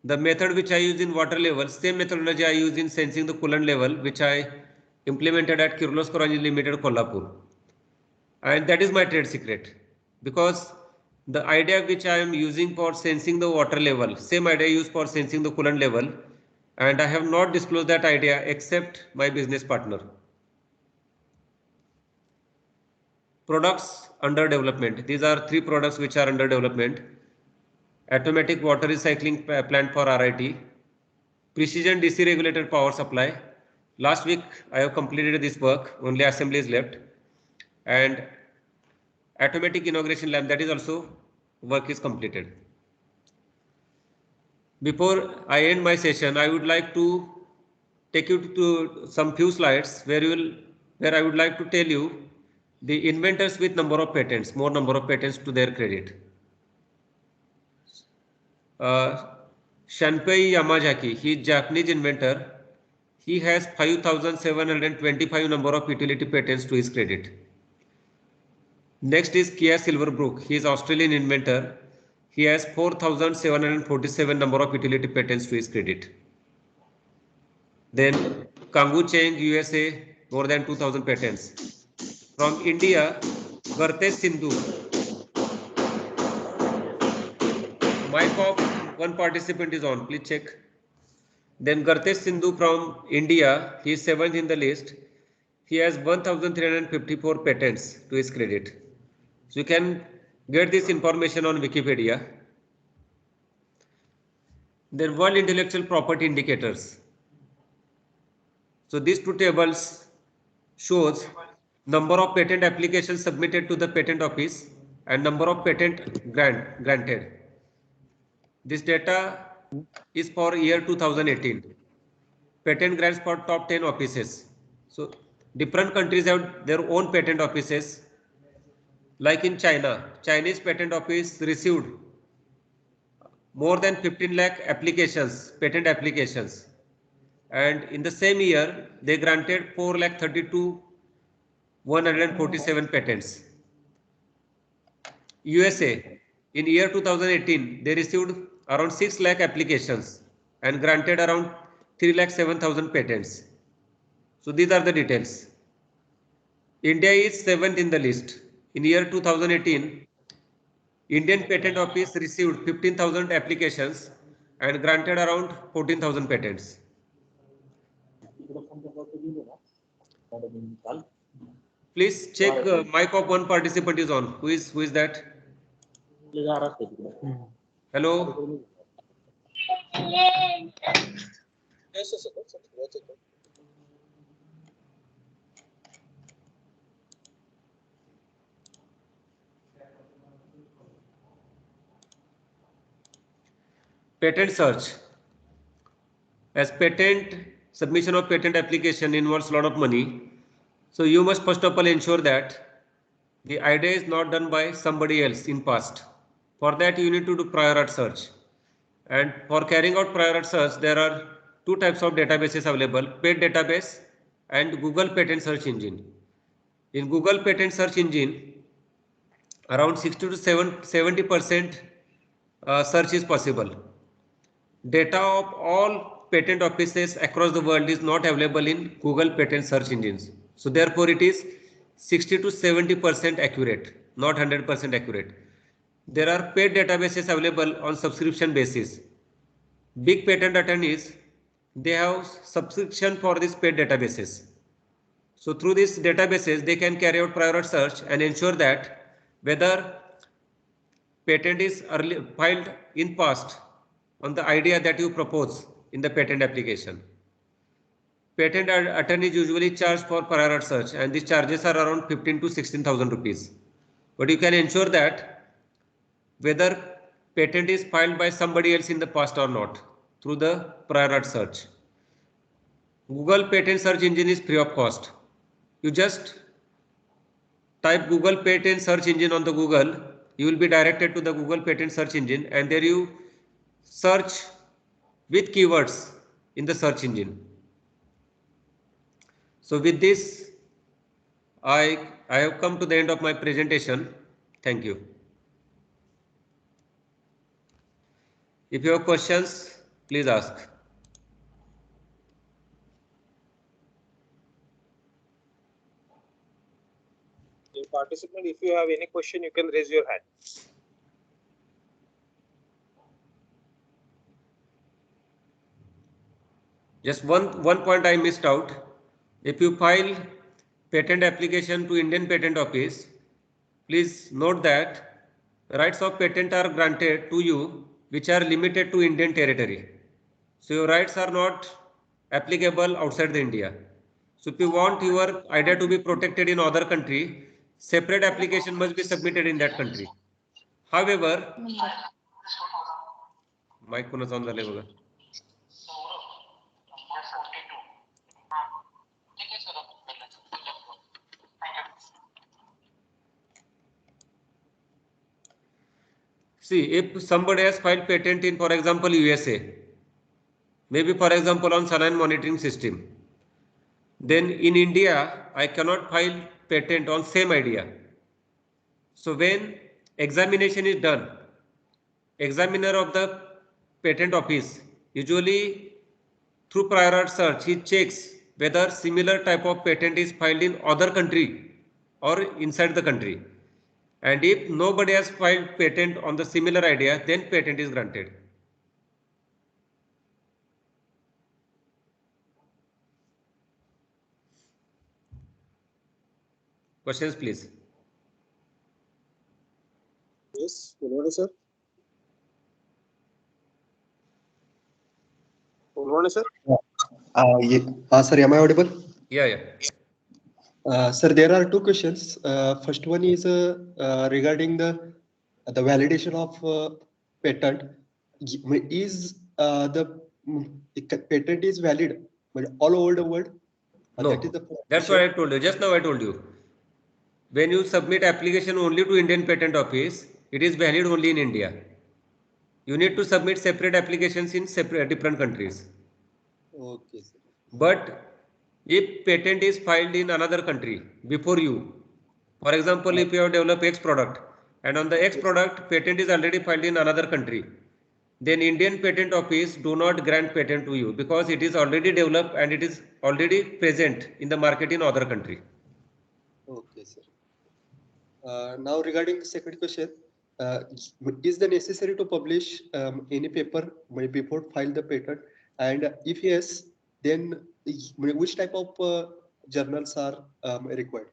Speaker 2: the method which I use in water level, same methodology I use in sensing the coolant level, which I implemented at Kirloskar Engine Limited, Kolhapur. And that is my trade secret, because the idea which I am using for sensing the water level, same idea used for sensing the coolant level, and I have not disclosed that idea except my business partner. Products under development. These are 3 products which are under development. Automatic water recycling plant for RIT, precision DC regulated power supply. Last week I have completed this work, only assembly is left, and automatic inauguration lamp, that is also work is completed. Before I end my session, I would like to take you to some few slides where I would like to tell you the inventors with number of patents, more number of patents to their credit. Shanpei Yamazaki, he is Japanese inventor. He has 5,725 number of utility patents to his credit. Next is Kia Silverbrook. He is Australian inventor. He has 4,747 number of utility patents to his credit. Then Kangoo Cheng, USA, more than 2,000 patents. From India, Gartesh Sindhu. Mic of one participant is on, please check. Then Gartesh Sindhu from India, he is 7th in the list. He has 1,354 patents to his credit. So you can get this information on Wikipedia. Then World Intellectual Property Indicators. So these 2 tables shows number of patent applications submitted to the patent office and number of patent granted. This data is for year 2018. Patent grants for top 10 offices. So different countries have their own patent offices. Like in China, Chinese patent office received more than 15 lakh applications, patent applications. And in the same year, they granted 4,32,147 patents. USA, in year 2018, they received around 6 lakh applications and granted around 3,07,000 patents. So these are the details. India is 7th in the list. In year 2018, Indian Patent Office received 15,000 applications and granted around 14,000 patents. Please check mic of one participant is on. Who is that? Hello. Patent search. As patent submission of patent application involves a lot of money, so you must first of all ensure that the idea is not done by somebody else in past. For that you need to do prior art search, and for carrying out prior art search there are 2 types of databases available: paid database and Google Patent Search Engine. In Google Patent Search Engine, around 60 to 70% search is possible. Data of all patent offices across the world is not available in Google Patent Search Engines. So therefore it is 60 to 70% accurate, not 100% accurate. There are paid databases available on subscription basis. Big patent attorneys, they have subscription for these paid databases. So through these databases, they can carry out prior art search and ensure that whether patent is early filed in past on the idea that you propose in the patent application. patent attorneys usually charge for prior art search, and these charges are around 15 to 16,000 rupees. But you can ensure that whether patent is filed by somebody else in the past or not through the prior art search. Google patent search engine is free of cost. You just type Google patent search engine on the Google, you will be directed to the Google patent search engine, and there you search with keywords in the search engine. So with this, I have come to the end of my presentation. Thank you. If you have questions, please ask.
Speaker 3: Participant, if you have any question, you can raise your hand.
Speaker 2: Just one point I missed out. If you file patent application to Indian Patent Office, please note that rights of patent are granted to you which are limited to Indian territory. So your rights are not applicable outside the India. So if you want your idea to be protected in other country, separate application must be submitted in that country. However, mic पुन्हा चालू झाले बघा. See, if somebody has filed patent in, for example, USA, maybe for example on saline monitoring system, then in India, I cannot file patent on same idea. So when examination is done, examiner of the patent office, usually through prior art search, he checks whether similar type of patent is filed in other country or inside the country. And if nobody has filed patent on the similar idea, then patent is granted. Questions, please.
Speaker 3: Yes, Ulvane sir. Ulvane sir.
Speaker 4: Sir, am I audible?
Speaker 2: Yeah.
Speaker 4: Sir, there are two questions. First one is regarding the validation of patent. Is the patent is valid all over the world?
Speaker 2: No,
Speaker 4: That is the
Speaker 2: that's what I told you. Just now I told you. When you submit application only to Indian Patent Office, it is valid only in India. You need to submit separate applications in different countries.
Speaker 4: Okay, sir.
Speaker 2: But if patent is filed in another country before you, for example, if you have developed X product and on the X product patent is already filed in another country, then Indian Patent Office do not grant patent to you because it is already developed and it is already present in the market in other country.
Speaker 4: Okay, sir. Now regarding the second question, is the necessary to publish any paper before file the patent? And if yes, then which type of journals are required?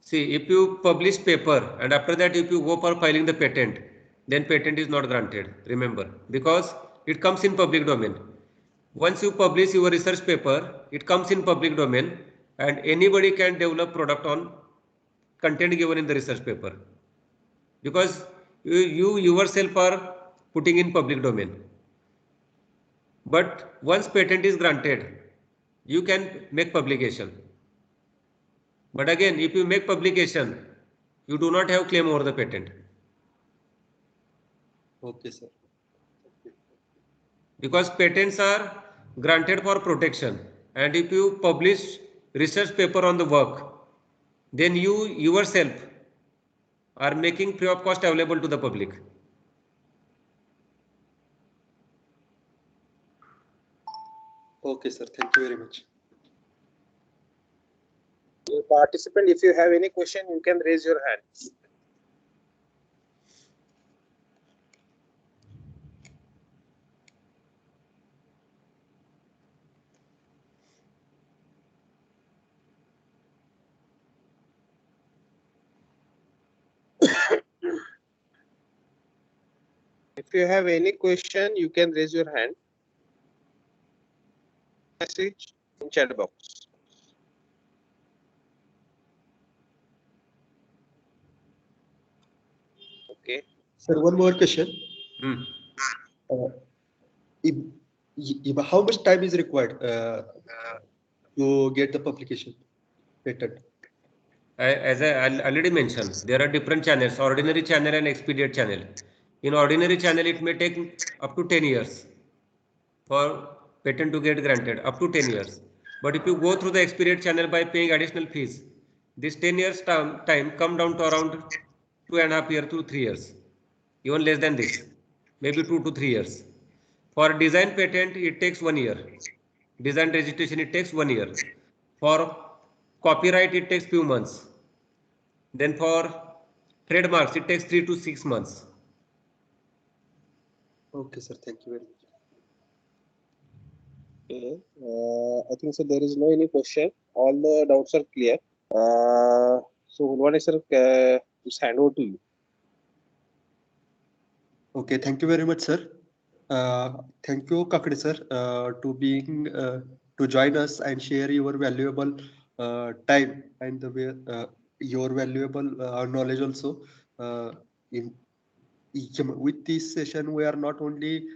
Speaker 2: See, if you publish paper and after that if you go for filing the patent, then patent is not granted, remember, because it comes in public domain. Once you publish your research paper, it comes in public domain and anybody can develop product on content given in the research paper because you yourself are putting in public domain. But once patent is granted, you can make publication. But again, if you make publication, you do not have claim over the patent.
Speaker 4: Okay, sir.
Speaker 2: Because patents are granted for protection. And if you publish research paper on the work, then you yourself are making free of cost available to the public.
Speaker 4: Okay, sir. Thank you very much.
Speaker 3: Participant, if you have any question, you can raise your hand. If you have any question, you can raise your hand. Message. in chat box. Okay.
Speaker 4: Sir, one more question.
Speaker 2: Hmm.
Speaker 4: Uh, if, how much time is required to get the publication patent?
Speaker 2: As I already mentioned, there are different channels, ordinary channel and expedient channel. In ordinary channel, it may take up to 10 years for patent to get granted, up to 10 years. But if you go through the expedient channel by paying additional fees, this 10 years time come down to around 2.5 years to 3 years, even less than this, maybe 2 to 3 years. For design patent, it takes 1 year. Design registration, it takes 1 year. For copyright, it takes few months. Then for trademarks, it takes 3 to 6 months.
Speaker 4: Okay, sir. Thank you very much.
Speaker 3: Okay. I think so. There is no any question. All the doubts are clear. So Hulwani sir, it's hand over to you.
Speaker 4: Okay, thank you very much, sir. Thank you, Kakade sir, to join us and share your valuable time and your valuable knowledge also. In with this session, we are not only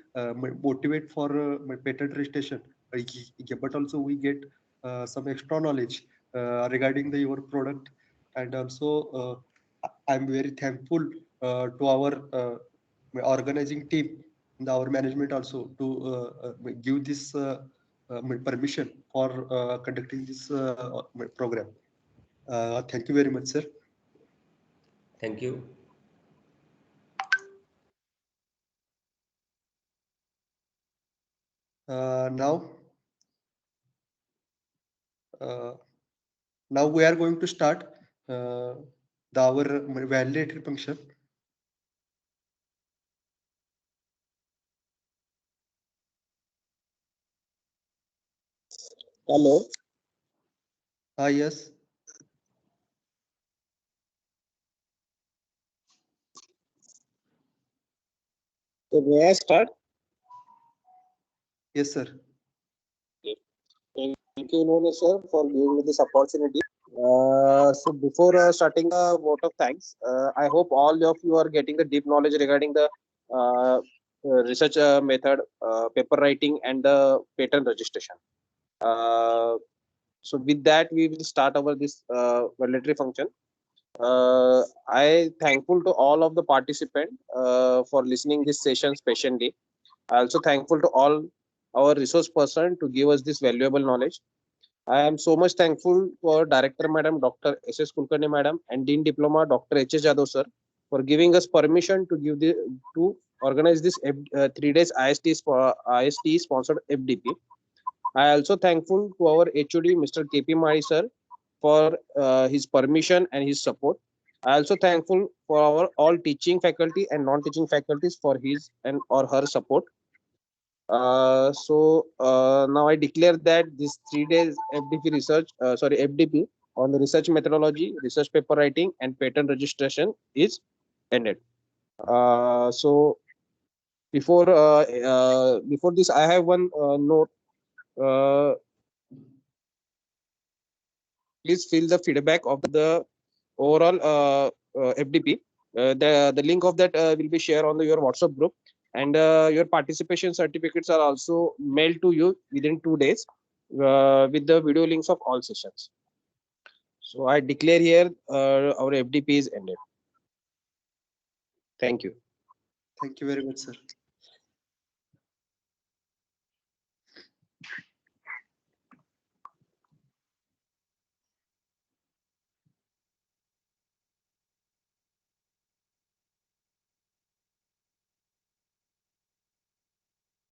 Speaker 4: motivate for patent registration, but also we get some extra knowledge regarding your product, and also I'm very thankful to our organizing team and our management also to give this permission for conducting this program. Thank you very much, sir.
Speaker 2: Thank you.
Speaker 4: Now we are going to start our validatory function.
Speaker 3: Hello.
Speaker 4: Yes.
Speaker 3: So may I start?
Speaker 4: Yes, sir.
Speaker 3: Thank you, Hulwani sir, for giving me this opportunity. So before starting a vote of thanks, I hope all of you are getting the deep knowledge regarding the research method, paper writing, and the patent registration. So with that, we will start our this validatory function. I thankful to all of the participants for listening this session patiently. I also thankful to all our resource person to give us this valuable knowledge. I am so much thankful for Director Madam Dr. S.S. Kulkarni Madam and Dean Diploma Dr. H.S. Jadhav sir for giving us permission to give to organize this 3 days IST sponsored FDP. I also thankful to our HOD Mr. KP Mari sir for his permission and his support. I also thankful for our all teaching faculty and non-teaching faculties for his and or her support. Now I declare that this 3 days FDP on the research methodology, research paper writing, and patent registration is ended. Before this, I have one note. Please fill the feedback of the overall FDP. The link of that will be shared on your WhatsApp group, and your participation certificates are also mailed to you within 2 days with the video links of all sessions. So I declare here our FDP is ended. Thank you.
Speaker 4: Thank you very much, sir.